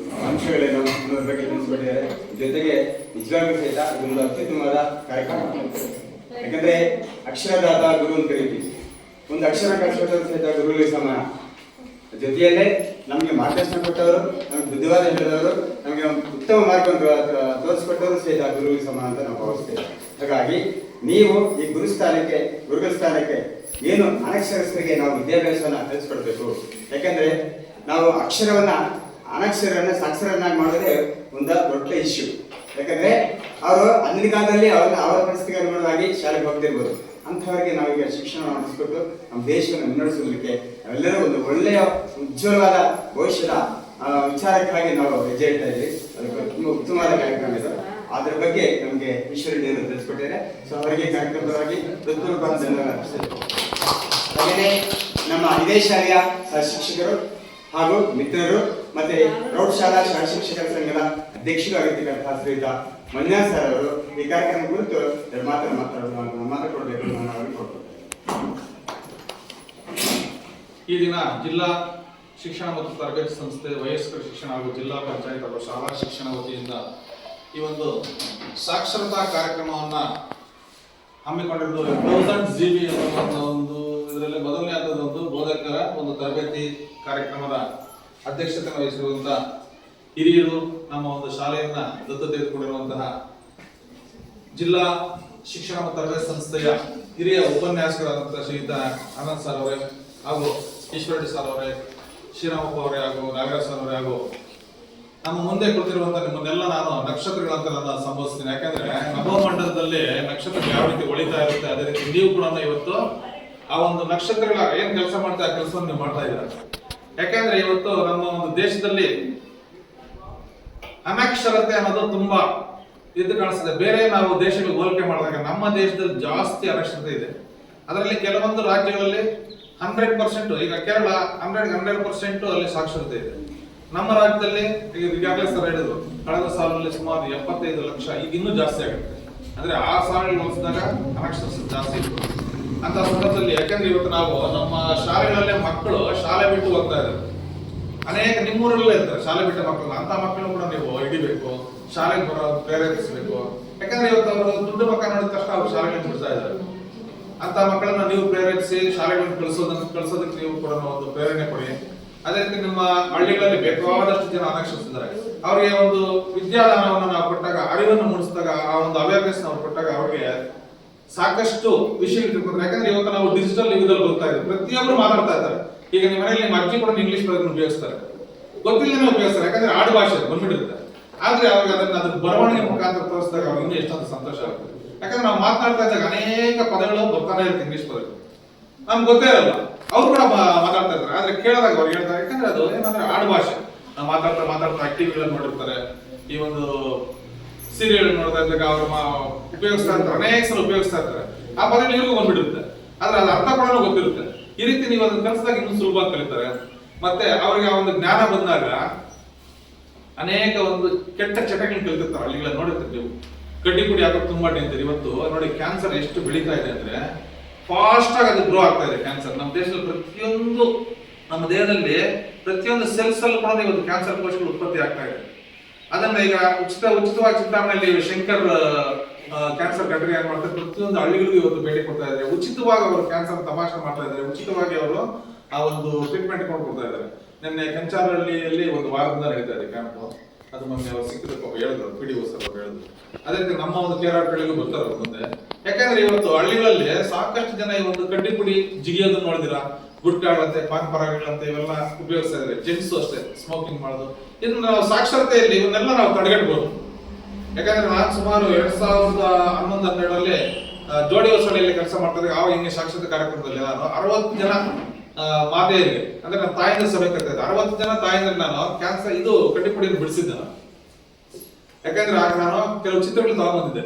ಅಂಶಗಳೇನು ಅನ್ನೋದ್ರ ಬಗ್ಗೆ ತಿಳಿಸ್ಕೊಟ್ಟಿದ್ದಾರೆ ಜೊತೆಗೆ ನಿಜವಾಗ್ಲೂ ಸಹಿತ ಇದೊಂದು ಅತ್ಯುತ್ತಮವಾದ ಕಾರ್ಯಕ್ರಮ ಯಾಕಂದರೆ ಅಕ್ಷರದಾತ ಗುರು ಅಂತ ಕರಿತೀವಿ ಒಂದು ಅಕ್ಷರ ಕಲಿಸ್ಕೊಟ್ಟವರು ಸಹಿತ ಗುರುಗಳಿಗೆ ಸಮಾನ ಜೊತೆಯಲ್ಲೇ ನಮಗೆ ಮಾರ್ಗದರ್ಶನ ಕೊಟ್ಟವರು ನಮಗೆ ಬುದ್ಧಿವಾದ ಹೇಳಿದವರು ನಮಗೆ ಉತ್ತಮ ಮಾರ್ಗವನ್ನು ತೋರಿಸ್ಕೊಟ್ಟವರು ಸಹಿತ ಗುರುಗಳಿಗೆ ಸಮಾನ ಅಂತ ನಾವು ಭಾವಿಸ್ತೇವೆ ಹಾಗಾಗಿ ನೀವು ಈ ಗುರುಗಳ ಸ್ಥಾನಕ್ಕೆ ಏನು ಅನಕ್ಷರಸ್ಥರಿಗೆ ನಾವು ವಿದ್ಯಾಭ್ಯಾಸವನ್ನು ಕಲಿಸ್ಕೊಡ್ಬೇಕು ಯಾಕಂದರೆ ನಾವು ಅನಕ್ಷರನ್ನ ಸಾಕ್ಷರನ್ನಾಗಿ ಮಾಡೋದೇ ಒಂದು ದೊಡ್ಡ ಇಶ್ಯೂ ಯಾಕಂದರೆ ಅವರು ಅಂದಿನ ಕಾಲದಲ್ಲಿ ಅವರ ಪರಿಸ್ಥಿತಿಗೆ ಅನುಗುಣವಾಗಿ ಶಾಲೆಗೆ ಹೋಗ್ತಿರ್ಬೋದು ಅಂಥವರಿಗೆ ನಾವೀಗ ಶಿಕ್ಷಣ ಮಾಡಿಸ್ಕೊಟ್ಟು ನಮ್ಮ ದೇಶವನ್ನು ಮುನ್ನಡೆಸೋದಕ್ಕೆ ನಾವೆಲ್ಲರೂ ಒಂದು ಒಳ್ಳೆಯ ಉಜ್ವಲವಾದ ಭವಿಷ್ಯದ ವಿಚಾರಕ್ಕಾಗಿ ನಾವು ಹೆಜ್ಜೆ ಇಡ್ತಾ ಇದ್ವಿ ಅದಕ್ಕೆ ತುಂಬ ಉತ್ತಮವಾದ ಕಾರ್ಯಕ್ರಮ ಇದೆ ಅದ್ರ ಬಗ್ಗೆ ನಮಗೆ ಈಶ್ವರಡಿಯವರು ತಿಳಿಸ್ಕೊಟ್ಟಿದ್ದಾರೆ ಸೊ ಅವರಿಗೆ ಕಾರ್ಯಕ್ರಮವಾಗಿ ಹೃತ್ಪೂರ್ವಕ ಧನ್ಯವಾದ. ಹಾಗೆಯೇ ನಮ್ಮ ಇದೇ ಶಾಲೆಯ ಶಿಕ್ಷಕರು ಹಾಗೂ ಮಿತ್ರರು ಮತ್ತೆ ಪ್ರೌಢಶಾಲಾ ಶಿಕ್ಷಕರ ಸಂಘದ ಅಧ್ಯಕ್ಷರು ಆಗಿರ್ತಕ್ಕಂತಹ ಶ್ರೀಯುತ ಮಂಜುನಾಥ್ ಸರ್ ಅವರು ಈ ಕಾರ್ಯಕ್ರಮ ಕುರಿತು ಮಾತಾಡಬೇಕು ನಾನು ಅವರಿಗೆ ಕೊಡ್ತೇನೆ. ಈ ದಿನ ಜಿಲ್ಲಾ ಶಿಕ್ಷಣ ಮತ್ತು ತರಬೇತಿ ಸಂಸ್ಥೆ ವಯಸ್ಕರ ಶಿಕ್ಷಣ ಹಾಗೂ ಜಿಲ್ಲಾ ಪಂಚಾಯತ್ ಹಾಗೂ ಶಾಲಾ ಶಿಕ್ಷಣ ವತಿಯಿಂದ ಈ ಒಂದು ಸಾಕ್ಷರತಾ ಕಾರ್ಯಕ್ರಮವನ್ನು ಹಮ್ಮಿಕೊಂಡಿದ್ದು 1000 GB ಅನ್ನುವಂಥ ಒಂದು ಇದರಲ್ಲಿ ಮೊದಲನೇ ಹಂತದ ಬೋಧಕರ ಒಂದು ತರಬೇತಿ ಕಾರ್ಯಕ್ರಮದ ಅಧ್ಯಕ್ಷತೆಯನ್ನು ವಹಿಸಿರುವಂಥ ಹಿರಿಯರು, ನಮ್ಮ ಒಂದು ಶಾಲೆಯನ್ನ ದತ್ತು ತೆಗೆದುಕೊಂಡಿರುವಂತಹ ಜಿಲ್ಲಾ ಶಿಕ್ಷಣ ಮತ್ತು ತರಬೇತಿ ಸಂಸ್ಥೆಯ ಹಿರಿಯ ಉಪನ್ಯಾಸಕರಾದಂತಹ ಶ್ರೀಯುತ ಆನಂದ್ ಸರ್ ಅವರೇ ಹಾಗೂ ಈಶ್ವರಡ್ಡಿ ಸರ್ ಅವರೇ, ಶ್ರೀರಾಮಪ್ಪ ಅವರೇ ಹಾಗೂ ನಾಗರಾಜ್ ಸರ್ ಅವರೇ ಹಾಗೂ ನಮ್ಮ ಮುಂದೆ ಕುಳಿತಿರುವಂತ ನಿಮ್ಮನ್ನೆಲ್ಲ ನಾನು ನಕ್ಷತ್ರಗಳಂತ ನಾನು ಸಂಬೋಧಿಸ್ತೀನಿ. ಯಾಕಂದ್ರೆ ನಭೋಮಂಡಲದಲ್ಲಿ ನಕ್ಷತ್ರ ಯಾವ ರೀತಿ ಹೊಳಿತಾ ಇರುತ್ತೆ ಅದೇ ರೀತಿ ನೀವು ಕೂಡ ಇವತ್ತು ಆ ಒಂದು ನಕ್ಷತ್ರಗಳ ಏನ್ ಕೆಲಸ ಮಾಡ್ತಾ ಆ ಕೆಲಸವನ್ನು ನೀವು ಮಾಡ್ತಾ ಇದ್ದೀರಾ. ಯಾಕಂದ್ರೆ ಇವತ್ತು ನಮ್ಮ ಒಂದು ದೇಶದಲ್ಲಿ ಅನಕ್ಷರತೆ ಅನ್ನೋದು ತುಂಬಾ ಎದ್ದು ಕಾಣಿಸ್ತದೆ. ಬೇರೆ ನಾವು ದೇಶಗಳಿಗೆ ಹೋಲಿಕೆ ಮಾಡಿದಾಗ ನಮ್ಮ ದೇಶದಲ್ಲಿ ಜಾಸ್ತಿ ಅನಕ್ಷರತೆ ಇದೆ. ಅದರಲ್ಲಿ ಕೆಲವೊಂದು ರಾಜ್ಯಗಳಲ್ಲಿ 100%, ಈಗ ಕೇರಳ 100% ಅಲ್ಲಿ ಸಾಕ್ಷರತೆ ಇದೆ. ನಮ್ಮ ರಾಜ್ಯದಲ್ಲಿ ಈಗಾಗಲೇ ಸರ್ ಹೇಳಿದ್ರು, ಕಳೆದ ಸಾಲಿನಲ್ಲಿ ಸುಮಾರು 75 ಲಕ್ಷ, ಈಗ ಇನ್ನೂ ಜಾಸ್ತಿ ಆಗುತ್ತೆ. ಅಂದ್ರೆ ಆ ಸಾಲಿಗೆ ಹೋಲಿಸಿದಾಗ ಅನಕ್ಷರತೆ ಜಾಸ್ತಿ ಇತ್ತು ಅಂತ ಸಂದರ್ಭದಲ್ಲಿ. ಯಾಕಂದ್ರೆ ಇವತ್ತು ನಾವು ನಮ್ಮ ಶಾಲೆಗಳಲ್ಲೇ ಮಕ್ಕಳು ಶಾಲೆ ಬಿಟ್ಟು ಹೋಗ್ತಾ ಇದ್ದಾರೆ. ಅನೇಕ ನಿಮ್ಮೂರಲ್ಲೇ ಇರ್ತಾರೆ ಶಾಲೆ ಬಿಟ್ಟ ಮಕ್ಕಳು. ಅಂತ ಮಕ್ಕಳನ್ನು ಕೂಡ ನೀವು ಹಿಡಿಬೇಕು, ಶಾಲೆಗೆ ಬರೋ ಪ್ರೇರೇಪಿಸಬೇಕು. ಯಾಕಂದ್ರೆ ಇವತ್ತು ಅವರು ದುಡ್ಡು ಮಕ್ಕ ನೋಡಿದ ತಕ್ಷಣ ಅವ್ರು ಶಾಲೆಗಳನ್ನು ಬಿಡ್ತಾ ಇದ್ದಾರೆ. ಅಂತ ಮಕ್ಕಳನ್ನ ನೀವು ಪ್ರೇರೇಪಿಸಿ ಶಾಲೆಗಳನ್ನು ಕಳಿಸೋದಕ್ಕೆ ನೀವು ಕೂಡ ಒಂದು ಪ್ರೇರಣೆ ಕೊಡಿ. ಅದೇ ರೀತಿ ನಿಮ್ಮ ಹಳ್ಳಿಗಳಲ್ಲಿ ಬೇಕಾದಷ್ಟು ಜನ ಅನಕ್ಷರಿಸಿದ್ದಾರೆ. ಅವರಿಗೆ ಒಂದು ವಿದ್ಯಾದಾನವನ್ನು ನಾವು ಕೊಟ್ಟಾಗ, ಅರಿವನ್ನು ಮೂಡಿಸಿದಾಗ, ಆ ಒಂದು ಅವೇರ್ನೆಸ್ ನಾವು ಕೊಟ್ಟಾಗ ಅವರಿಗೆ ಸಾಕಷ್ಟು ವಿಷಯಗಳು ತಿಳ್ಕೊಂಡ್ರೆ. ಯಾಕಂದ್ರೆ ಇವತ್ತು ನಾವು ಡಿಜಿಟಲ್ ಯುಗದಲ್ಲಿ ಬರ್ತಾ ಇದ್ದೀವಿ, ಪ್ರತಿಯೊಬ್ಬರು ಮಾತಾಡ್ತಾ ಇದ್ದಾರೆ. ಈಗ ನಿಮ್ಮ ಮನೆಯಲ್ಲಿ ನಿಮ್ಮ ಅಜ್ಜಿ ಕೂಡ ಇಂಗ್ಲಿಷ್ ಪದಗಳನ್ನು ಉಪಯೋಗಿಸ್ತಾರೆ, ಗೊತ್ತಿಲ್ಲದೇ ಉಪಯೋಗಿಸ್ತಾರೆ. ಯಾಕಂದ್ರೆ ಆಡು ಭಾಷೆ ಬಂದ್ಬಿಟ್ಟಿರುತ್ತೆ. ಆದ್ರೆ ಅವ್ರಿಗೆ ಅದನ್ನ ಬರವಣಿಗೆ ಮುಖಾಂತರ ತೋರಿಸಿದಾಗ ಅವ್ರಿಗೆ ಇನ್ನೂ ಎಷ್ಟೊಂದು ಸಂತೋಷ ಆಗುತ್ತೆ. ಯಾಕಂದ್ರೆ ನಾವು ಮಾತನಾಡ್ತಾ ಇದ್ದಾಗ ಅನೇಕ ಪದಗಳು ಬರ್ತಾನೆ ಇರುತ್ತೆ, ಇಂಗ್ಲಿಷ್ ಪದಗಳು ನಮ್ಗೆ ಗೊತ್ತೇ ಇರಲ್ಲ. ಅವ್ರು ಕೂಡ ಮಾತಾಡ್ತಾ ಇರ್ತಾರೆ, ಆದ್ರೆ ಕೇಳಿದಾಗ ಅವ್ರು ಹೇಳ್ತಾರೆ. ಯಾಕಂದ್ರೆ ಅದು ಏನಂದ್ರೆ ಆಡು ಭಾಷೆ. ನಾವು ಮಾತಾಡ್ತಾ ಟಿವಿಗಳನ್ನು ನೋಡಿರ್ತಾರೆ, ಈ ಒಂದು ಸೀರಿಯಲ್ ನೋಡ್ತಾ ಇದ್ದಾಗ ಅವ್ರು ಉಪಯೋಗಿಸ್ತಾ ಇರ್ತಾರೆ, ಅನೇಕ ಸಲ ಉಪಯೋಗಿಸ್ತಾ ಇರ್ತಾರೆ. ಆ ಪದಗಳು ಇವ್ರಿಗೂ ಬಂದ್ಬಿಡುತ್ತೆ, ಆದ್ರೆ ಅದ್ರ ಅರ್ಥ ಕೂಡ ಗೊತ್ತಿರುತ್ತೆ. ಈ ರೀತಿ ನೀವು ಅದನ್ನ ಕಲಿಸಿದಾಗ ಇನ್ನೂ ಸುಲಭವಾಗಿ ಕಲಿತಾರೆ. ಮತ್ತೆ ಅವರಿಗೆ ಆ ಒಂದು ಜ್ಞಾನ ಬಂದಾಗ ಅನೇಕ ಒಂದು ಕೆಟ್ಟ ಚಟಗಳನ್ನು ಕಲಿತಿರ್ತಾರೆ. ಹಳ್ಳಿಗಳಲ್ಲಿ ನೋಡಿರ್ತೀವಿ ನೀವು, ಕಡ್ಡಿ ಪುಡಿ ಹಾಕೋದು ತುಂಬಾ ಡೇಂಜರ್. ಇವತ್ತು ನೋಡಿ ಕ್ಯಾನ್ಸರ್ ಎಷ್ಟು ಬೆಳೀತಾ ಇದೆ ಅಂದ್ರೆ ಫಾಸ್ಟ್ ಆಗಿ ಅದು ಗ್ರೋ ಆಗ್ತಾ ಇದೆ ಕ್ಯಾನ್ಸರ್. ನಮ್ಮ ದೇಶದಲ್ಲಿ ಪ್ರತಿಯೊಂದು ನಮ್ಮ ದೇಹದಲ್ಲಿ ಪ್ರತಿಯೊಂದು ಸೆಲ್ಸ್ ಅಲ್ಲಿ ಕೂಡ ಇವತ್ತು ಕ್ಯಾನ್ಸರ್ ಕೋಶಗಳು ಉತ್ಪತ್ತಿ ಆಗ್ತಾ ಇದೆ. ಅದನ್ನ ಈಗ ಉಚಿತವಾಗಿ ಚಿಂತಾಮಣಿಯಲ್ಲಿ ಶಂಕರ್ ಕ್ಯಾನ್ಸರ್ ಕಂಟ್ರಿ ಏನ್ ಮಾಡ್ತಾರೆ, ಪ್ರತಿಯೊಂದು ಹಳ್ಳಿಗಳಿಗೂ ಇವತ್ತು ಭೇಟಿ ಕೊಡ್ತಾ ಇದ್ದಾರೆ. ಉಚಿತವಾಗಿ ಅವರು ಕ್ಯಾನ್ಸರ್ ತಪಾಸಣೆ ಮಾಡ್ತಾ ಇದ್ದಾರೆ, ಉಚಿತವಾಗಿ ಅವರು ಆ ಒಂದು ಟ್ರೀಟ್ಮೆಂಟ್ ಕೊಡ್ತಾ ಇದ್ದಾರೆ. ನಿನ್ನೆ ಕೆಂಚಾರಹಳ್ಳಿಯಲ್ಲಿ ಒಂದು ವಾರದಿಂದ ನಡೀತಾ ಇದೆ ಕ್ಯಾಂಪ್. ಅದು ಮೊನ್ನೆ ಅವ್ರು ಸಿಕ್ಕಿದ್ರು, ಹೇಳಿದ್ರು PDO ಸರ್ ಅವ್ರು ಹೇಳಿದ್ರು. ಅದೇ ರೀತಿ ನಮ್ಮ ಒಂದು ಕೇರಳಿಗೂ ಬರ್ತಾರೆ ಅವ್ರ ಮುಂದೆ. ಯಾಕಂದ್ರೆ ಇವತ್ತು ಹಳ್ಳಿಗಳಲ್ಲಿ ಸಾಕಷ್ಟು ಜನ ಈ ಒಂದು ಕಡ್ಡಿ ಪುಡಿ ಜಿಗಿಯೋದನ್ನ ನೋಡಿದಿರಾ, ಗುಟ್ಕಾಗಳಂತೆ, ಪಾನ್ ಪರಾಗಗಳಂತೆ ಇವೆಲ್ಲ ಉಪಯೋಗಿಸ್ತಾ ಇದ್ದಾರೆ. ಜೆಂಟ್ಸು ಅಷ್ಟೇ ಸ್ಮೋಕಿಂಗ್ ಮಾಡೋದು. ಇದನ್ನ ನಾವು ಸಾಕ್ಷರತೆಯಲ್ಲಿ ಇವನ್ನೆಲ್ಲ ನಾವು ತಡೆಗಟ್ಟಬಹುದು. ಯಾಕಂದ್ರೆ ನಾನು ಸುಮಾರು 2011-12 ಜೋಡಿ ಹೊಸಳ್ಳಿಯಲ್ಲಿ ಕೆಲಸ ಮಾಡ್ತಾರೆ. ಆವಾಗ ಹಿಂಗೆ ಸಾಕ್ಷರತೆ ಕಾರ್ಯಕ್ರಮದಲ್ಲಿ ನಾನು 60 ಜನ ಮಾತೆಯರಿಗೆ, ಅಂದ್ರೆ ನನ್ನ ತಾಯಿಂದ ಸಭೆ ಕರ್ತಾ ಇದ್ದೆ. 60 ಜನ ತಾಯಿಂದ ನಾನು ಕ್ಯಾನ್ಸರ್ ಇದು ಕಡ್ಡಿ ಪುಡಿಯನ್ನು ಬಿಡಿಸಿದ್ದೆ ನಾನು. ಯಾಕಂದ್ರೆ ಆಗ ನಾನು ಕೆಲವು ಚಿತ್ರಗಳನ್ನ ತಗೊಂಡ್ಬಂದಿದ್ದೆ,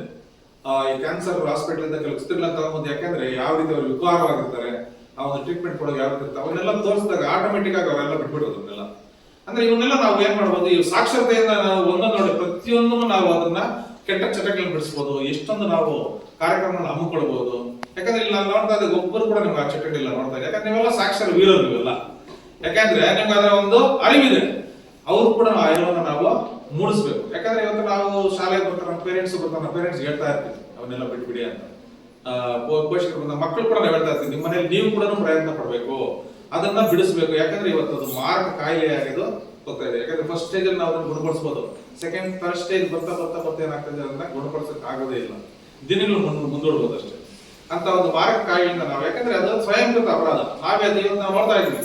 ಈ ಕ್ಯಾನ್ಸರ್ ಹಾಸ್ಪಿಟಲ್ ಇಂದ ಕೆಲವು ಚಿತ್ರಗಳನ್ನ ತಗೊಂಡ್ಬಂದು. ಯಾಕಂದ್ರೆ ಯಾವ ರೀತಿ ಅವರು ವಿಕಾರವಾಗಿರ್ತಾರೆ, ಆ ಒಂದು ಟ್ರೀಟ್ಮೆಂಟ್ ಕೊಡೋದು ಯಾವ ರೀತಿ ಇರ್ತಾರೆ, ಅವನ್ನೆಲ್ಲ ತೋರಿಸಿದಾಗ ಆಟೋಮೆಟಿಕ್ ಆಗಿ ಅವರೆಲ್ಲ ಬಿಟ್ಬಿಡೋದು ಅದನ್ನೆಲ್ಲ. ಅಂದ್ರೆ ಇವನ್ನೆಲ್ಲ ನಾವು ಏನ್ ಮಾಡ್ಬೋದು, ಈ ಸಾಕ್ಷರತೆಯಿಂದ ನಾವು ಒಂದೊಂದು ನೋಡಿ ಪ್ರತಿಯೊಂದನ್ನು ನಾವು ಅದನ್ನ ಕೆಟ್ಟ ಚಟಗಳನ್ನು ಬಿಡಿಸ್ಬೋದು. ಎಷ್ಟೊಂದು ನಾವು ಕಾರ್ಯಕ್ರಮಗಳನ್ನ ಹಮ್ಮಿಕೊಳ್ಬಹುದು. ಯಾಕಂದ್ರೆ ಇಲ್ಲಿ ನಾನು ನೋಡ್ತಾ ಇದ್ದೆ, ಒಬ್ಬರು ಕೂಡ ನಿಮ್ಗೆ ಆ ಚಟಗಳಿಲ್ಲ ನೋಡ್ತಾ ಇದ್ದೆ. ಯಾಕಂದ್ರೆ ನೀವೆಲ್ಲ ಸಾಕ್ಷರ ವೀರರು ನೀವೆಲ್ಲ. ಯಾಕಂದ್ರೆ ನಿಮ್ಗೆ ಅದರ ಒಂದು ಅರಿವಿದೆ. ಅವ್ರು ಕೂಡ ಆ ಅರಿವನ್ನು ನಾವು ಮೂಡಿಸ್ಬೇಕು. ಯಾಕಂದ್ರೆ ಇವತ್ತು ನಾವು ಶಾಲೆಗೆ ಬರ್ತಾರೆ, ನಮ್ಮ ಪೇರೆಂಟ್ಸ್ ಹೇಳ್ತಾ ಇರ್ತೀವಿ ಅವನ್ನೆಲ್ಲ ಬಿಟ್ಬಿಡಿ ಅಂತ. ಪೋಷಕರು ಬಂದ ಮಕ್ಕಳು ಕೂಡ ನಾವು ಹೇಳ್ತಾ ಇರ್ತೀವಿ, ನಿಮ್ಮ ಮನೇಲಿ ನೀವು ಕೂಡ ಪ್ರಯತ್ನ ಪಡ್ಬೇಕು, ಅದನ್ನ ಬಿಡಿಸ್ಬೇಕು. ಯಾಕಂದ್ರೆ ಇವತ್ತು ಅದು ಮಾರಕ ಕಾಯಿಲೆ ಆಗಿದ್ದು ಗೊತ್ತಾ ಇದೆ. ಯಾಕಂದ್ರೆ ಫಸ್ಟ್ ಸ್ಟೇಜ್ ಅಲ್ಲಿ ನಾವು ಅದನ್ನು ಗುಣಪಡಿಸಬಹುದು, ಸೆಕೆಂಡ್ ಥರ್ಡ್ ಸ್ಟೇಜ್ ಬರ್ತಾ ಏನಾಗ್ತದೆ ಅದನ್ನ ಗುಣಪಡಿಸಕ್ ಆಗೋದೇ ಇಲ್ಲ, ದಿನಗಳು ಮುಂದೂಡ್ಬೋದು ಅಷ್ಟೇ. ಅಂತ ಒಂದು ಮಾರಕ ಕಾಯಿಲೆಯಿಂದ ನಾವು, ಯಾಕಂದ್ರೆ ಅದು ಸ್ವಯಂಕೃತ ಅಪರಾಧ. ನಾವೇ ಅದು ಇವತ್ತು ನಾವು ನೋಡ್ತಾ ಇದ್ವಿ,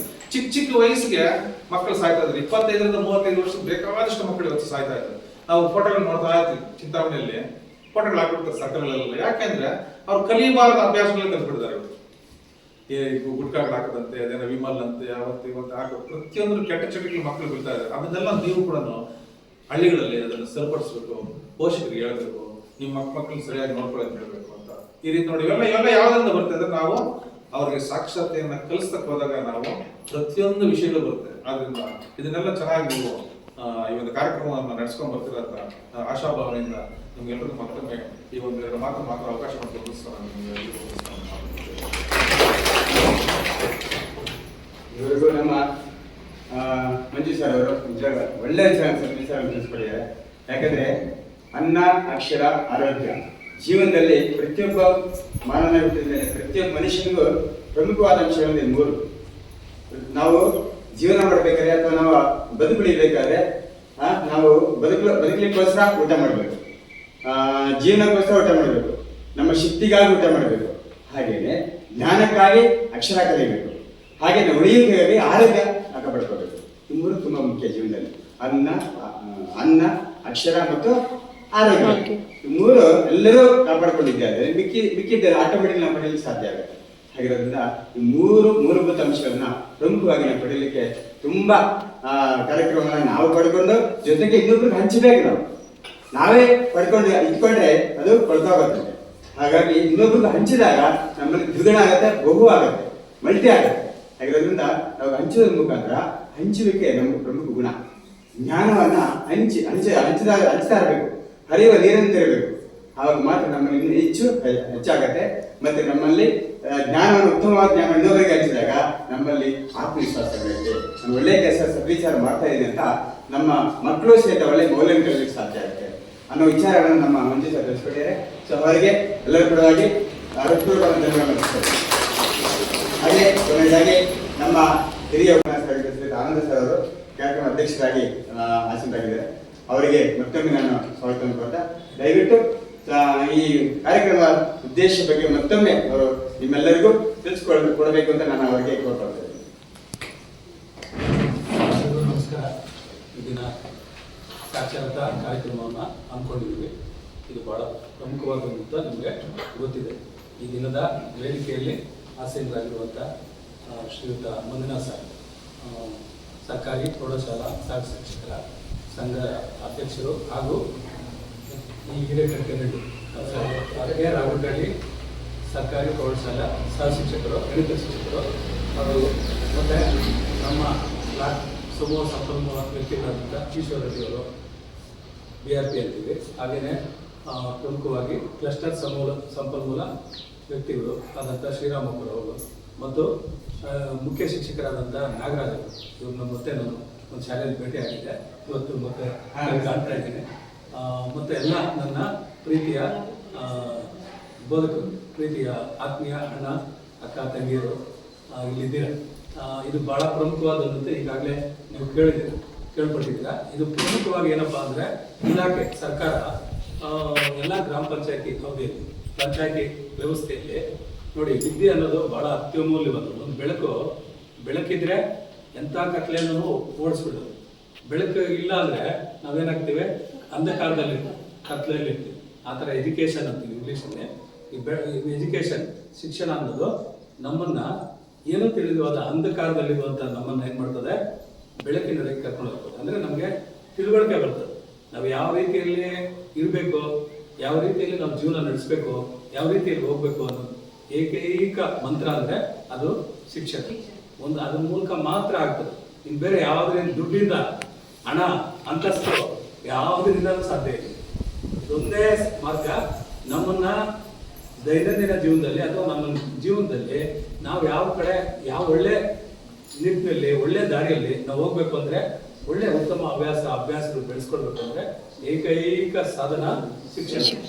ಚಿಕ್ಕ ವಯಸ್ಸಿಗೆ ಮಕ್ಕಳು ಸಾಯ್ತಾ ಇದ್ದಾರೆ. 25-35 ವರ್ಷದ ಬೇಕಾದಷ್ಟು ಮಕ್ಕಳು ಇವತ್ತು ಸಾಯ್ತಾ ಇದ್ದಾರೆ. ನಾವು ಫೋಟೋಗಳು ನೋಡ್ತಾ ಇರ್ತೀವಿ, ಚಿಂತಾಮಣಿಯಲ್ಲಿ ಫೋಟೋಗಳು ಹಾಕ್ಬಿಡ್ತಾರೆ ಸರ್ಕಲ್ಗಳೆಲ್ಲ. ಯಾಕೆಂದ್ರೆ ಅವ್ರು ಕಲಿಯಬಾರದ ಅಭ್ಯಾಸಗಳನ್ನ ಕಲ್ತ್ಬಿಡ್ತಾರೆ. ಗುಟ್ಕಾಗಳು ಹಾಕದಂತೆ, ಅದೇನೋ ವಿಮಲ್ ಅಂತೆ, ಇವತ್ತು ಹಾಕೋದು ಪ್ರತಿಯೊಂದು ಕೆಟ್ಟ ಚಟಗಳಿಗೆ ಮಕ್ಕಳು ಬೀಳ್ತಾ ಇದ್ದಾರೆ. ಅದನ್ನೆಲ್ಲ ನೀವು ಕೂಡ ಹಳ್ಳಿಗಳಲ್ಲಿ ಅದನ್ನು ಸರಿಪಡಿಸ್ಬೇಕು, ಪೋಷಕರಿಗೆ ಹೇಳ್ಬೇಕು, ನಿಮ್ಮ ಮಕ್ಕಳನ್ನ ಸರಿಯಾಗಿ ನೋಡ್ಕೊಳ್ಳೋದು ಹೇಳ್ಬೇಕು ಅಂತ. ಈ ರೀತಿ ನೋಡಿ ಇವೆಲ್ಲ ಯಾವ್ದ್ರಿಂದ ಬರ್ತದೆ ಅಂದ್ರೆ ನಾವು ಅವ್ರಿಗೆ ಸಾಕ್ಷರತೆಯನ್ನ ಕಲಿಸ್ತಕ್ಕೆ ಹೋದಾಗ ನಾವು ಪ್ರತಿಯೊಂದು ವಿಷಯಗಳು ಬರುತ್ತೆ. ಆದ್ರಿಂದ ಇದನ್ನೆಲ್ಲ ಚೆನ್ನಾಗಿ ನೀವು ಈ ಒಂದು ಕಾರ್ಯಕ್ರಮವನ್ನು ನಡೆಸ್ಕೊಂಡು ಬರ್ತಿರೋಂಥ ಆಶಾಭಾವನೆಯಿಂದ ನಿಮ್ಗೆಲ್ಲರಿಗೂ ಮತ್ತೊಮ್ಮೆ ಈ ಒಂದು 2 ಮಾತು ಮಾತ್ರ ಅವಕಾಶ ಮಾಡಿಕೊಂಡು ಇವರಿಗೂ ನಮ್ಮ ಮಂಜು ಸರ್ ಅವರು ನಿಜವಾಗ ಒಳ್ಳೆಯ ವಿಚಾರವನ್ನು ತಿಳಿಸ್ಕೊಟ್ಟಿದ್ದಾರೆ. ಯಾಕಂದ್ರೆ ಅನ್ನ, ಅಕ್ಷರ, ಆರೋಗ್ಯ ಜೀವನದಲ್ಲಿ ಪ್ರತಿಯೊಬ್ಬ ಮಾನವ ಹುಟ್ಟಿದರೆ ಪ್ರತಿಯೊಬ್ಬ ಮನುಷ್ಯನಿಗೂ ಪ್ರಮುಖವಾದ ಅಂಶಗಳಲ್ಲಿ 3. ನಾವು ಜೀವನ ಮಾಡಬೇಕಾದ್ರೆ ಅಥವಾ ನಾವು ಬದುಕುಳಿಬೇಕಾದ್ರೆ ನಾವು ಬದುಕಲಿಕ್ಕೋಸ್ಕರ ಊಟ ಮಾಡಬೇಕು, ಜೀವನಕ್ಕೋಸ್ಕರ ಊಟ ಮಾಡಬೇಕು, ನಮ್ಮ ಶಕ್ತಿಗಾಗಿ ಊಟ ಮಾಡಬೇಕು, ಹಾಗೇನೆ ಜ್ಞಾನಕ್ಕಾಗಿ ಅಕ್ಷರ ಕಲಿಯಬೇಕು, ಹಾಗೇನೆ ಉಳಿಯುವಿಕೆಗಾಗಿ ಆರೋಗ್ಯ ಕಾಪಾಡ್ಕೋಬೇಕು. ಈ 3 ತುಂಬಾ ಮುಖ್ಯ ಜೀವನದಲ್ಲಿ. ಅನ್ನ, ಅಕ್ಷರ ಮತ್ತು ಆರೋಗ್ಯ. ಈ 3 ಎಲ್ಲರೂ ಕಾಪಾಡ್ಕೊಂಡಿದ್ದಾರೆ. ಮಿಕ್ಕಿದ್ದರೆ ಆಟೋಮೆಟಿಕ್ ನಾವು ಪಡೆಯಲಿಕ್ಕೆ ಸಾಧ್ಯ ಆಗುತ್ತೆ. ಹಾಗಿರೋದ್ರಿಂದ ಈ 3 ಮೂಲಭೂತ ಅಂಶಗಳನ್ನ ಪ್ರಮುಖವಾಗಿ ನಾವು ಪಡೆಯಲಿಕ್ಕೆ ತುಂಬಾ ಕಾರ್ಯಕ್ರಮಗಳನ್ನ ನಾವು ಪಡ್ಕೊಂಡು ಜೊತೆಗೆ ಇನ್ನೊಬ್ರಿಗೆ ಹಂಚಬೇಕು. ನಾವೇ ಪಡ್ಕೊಂಡು ಇಟ್ಕೊಂಡ್ರೆ ಅದು ಕೊಳ್ತೋಗುತ್ತೆ. ಹಾಗಾಗಿ ಇನ್ನೊಬ್ರಿಗೆ ಹಂಚಿದಾಗ ನಮ್ಮಲ್ಲಿ ದ್ವಿಗುಣ ಆಗುತ್ತೆ, ಬಹು ಆಗುತ್ತೆ, ಮಲ್ಟಿ ಆಗುತ್ತೆ. ಹಾಗಿರೋದ್ರಿಂದ ನಾವು ಹಂಚೋದ್ರ ಮುಖಾಂತರ ಹಂಚುವಿಕೆ ನಮ್ಮ ಪ್ರಮುಖ ಗುಣ. ಜ್ಞಾನವನ್ನ ಹಂಚ್ತಾ ಇರಬೇಕು, ಹರಿಯುವ ನೀರನ್ನು ತೆರಬೇಕು. ಆವಾಗ ಮಾತ್ರ ನಮ್ಮಲ್ಲಿ ಇನ್ನೂ ಹೆಚ್ಚಾಗತ್ತೆ. ಮತ್ತೆ ನಮ್ಮಲ್ಲಿ ಜ್ಞಾನವನ್ನು, ಉತ್ತಮವಾದ ಜ್ಞಾನ ಇನ್ನೊಬ್ಬರಿಗೆ ಹಂಚಿದಾಗ ನಮ್ಮಲ್ಲಿ ಆತ್ಮವಿಶ್ವಾಸ ಬರುತ್ತೆ. ನಾನು ಒಳ್ಳೆಯ ಕೆಲಸ ಸದ್ವಿಚಾರ ಮಾಡ್ತಾ ಇದ್ದೀನಿ ಅಂತ ನಮ್ಮ ಮಕ್ಕಳು ಸಹಿತ ಒಳ್ಳೆ ಮೌಲ್ಯವನ್ನು ಕಲಿಯಲಿಕ್ಕೆ ಸಾಧ್ಯ ಆಗುತ್ತೆ ಅನ್ನೋ ವಿಚಾರಗಳನ್ನು ನಮ್ಮ ಮಂಜು ಸರ್ ತಿಳಿಸ್ಕೊಟ್ಟಿದ್ದಾರೆ. ಸೊ ಅವರಿಗೆ ಎಲ್ಲರ ಪರವಾಗಿ ಧನ್ಯವಾದ. ಹಾಗೆ ಕೊನೆಯದಾಗಿ ನಮ್ಮ ಹಿರಿಯ ಉಪನ್ಯಾಸಕರಾಗಿದ್ದ ಆನಂದ ಸರ್ ಅವರು ಕಾರ್ಯಕ್ರಮ ಅಧ್ಯಕ್ಷರಾಗಿ ಆಸೀನರಾಗಿದ್ದಾರೆ. ಅವರಿಗೆ ಮತ್ತೊಮ್ಮೆ ನಾನು ಸ್ವಾಗತವನ್ನು ಕೊಡ್ತಾ, ದಯವಿಟ್ಟು ಈ ಕಾರ್ಯಕ್ರಮದ ಉದ್ದೇಶ ಬಗ್ಗೆ ಮತ್ತೊಮ್ಮೆ ಅವರು ನಿಮ್ಮೆಲ್ಲರಿಗೂ ಕೊಡಬೇಕು ಅಂತ ನಾನು ಅವರಿಗೆ ಕೋರ್ಕೊಳ್ತೇನೆ. ನಮಸ್ಕಾರ. ಈ ದಿನ ಸಾಕ್ಷರತಾ ಕಾರ್ಯಕ್ರಮವನ್ನು ಹಮ್ಮಿಕೊಂಡಿದ್ದೀವಿ. ಇದು ಬಹಳ ಪ್ರಮುಖವಾದಂಥ ನಿಮಗೆ ಗೊತ್ತಿದೆ. ಈ ದಿನದ ವೇದಿಕೆಯಲ್ಲಿ ಆಸೀನರಾಗಿರುವಂಥ ಶ್ರೀಯುತ ಮಂಜುನಾಥ್ ಸರ್, ಸರ್ಕಾರಿ ಪ್ರೌಢಶಾಲಾ ಸಹ ಶಿಕ್ಷಕರ ಸಂಘ ಅಧ್ಯಕ್ಷರು, ಹಾಗೂ ಈ ಹಿರೇಕಟ್ಟೆನಹಳ್ಳಿ ಕೆ ರಾಘುಗಳ್ಳಿ ಸರ್ಕಾರಿ ಪ್ರೌಢಶಾಲಾ ಸಹ ಶಿಕ್ಷಕರು, ಗಣಿತ ಶಿಕ್ಷಕರು, ಅವರು ಮತ್ತು ನಮ್ಮ ಬ್ಲಾಕ್ ಸಮೂಹ ಸಂಪನ್ಮೂಲ ವ್ಯಕ್ತಿಗಳಾದಂಥ ಈಶ್ವರ ರೆಡ್ಡಿಯವರು BRP ಅಂತೀವಿ. ಹಾಗೆಯೇ ಪ್ರಮುಖವಾಗಿ ಕ್ಲಸ್ಟರ್ ಸಂಪನ್ಮೂಲ ವ್ಯಕ್ತಿಗಳು ಆದಂಥ ಶ್ರೀರಾಮಪುರವರು ಮತ್ತು ಮುಖ್ಯ ಶಿಕ್ಷಕರಾದಂಥ ನಾಗರಾಜ್ ಅವರು. ಇವ್ರನ್ನ ಮತ್ತೆ ನಾನು ಒಂದು ಶಾಲೆಯಲ್ಲಿ ಭೇಟಿಯಾಗಿದ್ದೆ, ಇವತ್ತು ಮತ್ತೆ ಕಾಣ್ತಾ ಇದ್ದೀನಿ. ಮತ್ತು ಎಲ್ಲ ನನ್ನ ಪ್ರೀತಿಯ ಬೋಧಕರು, ಪ್ರೀತಿಯ ಆತ್ಮೀಯ ಅಣ್ಣ, ಅಕ್ಕ, ತಂಗಿಯರು ಇಲ್ಲಿದ್ದೀರ. ಇದು ಭಾಳ ಪ್ರಮುಖವಾದಂತೆ ಈಗಾಗಲೇ ನೀವು ಕೇಳ್ಪಟ್ಟಿದ್ದೀರಾ. ಇದು ಪ್ರಮುಖವಾಗಿ ಏನಪ್ಪ ಅಂದರೆ, ಇಲಾಖೆ ಸರ್ಕಾರ ಎಲ್ಲ ಗ್ರಾಮ ಪಂಚಾಯತಿ ಅವಧಿಯಲ್ಲಿ, ಪಂಚಾಯತಿ ವ್ಯವಸ್ಥೆಯಲ್ಲಿ ನೋಡಿ, ವಿದ್ಯೆ ಅನ್ನೋದು ಭಾಳ ಅತ್ಯಮೂಲ್ಯವಾದ ಒಂದು ಬೆಳಕಿದ್ರೆ ಎಂಥ ಕತ್ಲೆಯನ್ನು ಓಡಿಸ್ಬಿಡೋದು. ಬೆಳಕು ಇಲ್ಲ ಅಂದರೆ ನಾವೇನಾಗ್ತೀವಿ, ಅಂಧಕಾರದಲ್ಲಿ ಕತ್ಲೆಯಲ್ಲಿ ಇರ್ತೀವಿ. ಆ ಥರ ಎಜುಕೇಷನ್ ಅಂತೀವಿ ಇಂಗ್ಲೀಷಲ್ಲಿ. ಈ ಎಜುಕೇಷನ್, ಶಿಕ್ಷಣ ಅನ್ನೋದು ನಮ್ಮನ್ನು ಏನೂ ತಿಳಿದುವಾದ ಅಂಧಕಾರದಲ್ಲಿರುವಂಥ ನಮ್ಮನ್ನು ಏನು ಮಾಡ್ತದೆ, ಬೆಳಕಿನಡೆಗೆ ಕರ್ಕೊಂಡು ಹೋಗ್ತದೆ. ಅಂದರೆ ನಮಗೆ ತಿಳುವಳಿಕೆ ಬರ್ತದೆ, ನಾವು ಯಾವ ರೀತಿಯಲ್ಲಿ ಇರಬೇಕು, ಯಾವ ರೀತಿಯಲ್ಲಿ ನಾವು ಜೀವನ ನಡೆಸಬೇಕು, ಯಾವ ರೀತಿಯಲ್ಲಿ ಹೋಗ್ಬೇಕು ಅನ್ನೋದು ಏಕೈಕ ಮಂತ್ರ ಅಂದರೆ ಅದು ಶಿಕ್ಷಣ. ಅದ್ರ ಮೂಲಕ ಮಾತ್ರ ಆಗ್ತದೆ. ಇನ್ನು ಬೇರೆ ಯಾವುದರಿಂದ, ದುಡ್ಡಿಂದ, ಹಣ, ಅಂತಸ್ತು ಯಾವುದರಿಂದ ಸಾಧ್ಯ ಇಲ್ಲ. ಇದೊಂದೇ ಮಾರ್ಗ ನಮ್ಮನ್ನ ದೈನಂದಿನ ಜೀವನದಲ್ಲಿ ಅಥವಾ ನಮ್ಮ ಜೀವನದಲ್ಲಿ ನಾವು ಯಾವ ಕಡೆ, ಯಾವ ಒಳ್ಳೆ ನಿಟ್ಟಿನಲ್ಲಿ, ಒಳ್ಳೆ ದಾರಿಯಲ್ಲಿ ನಾವು ಹೋಗ್ಬೇಕು ಅಂದರೆ, ಒಳ್ಳೆ ಉತ್ತಮ ಅಭ್ಯಾಸಗಳು ಬೆಳೆಸ್ಕೊಳ್ಬೇಕು ಅಂದರೆ ಏಕೈಕ ಸಾಧನ ಶಿಕ್ಷಣ.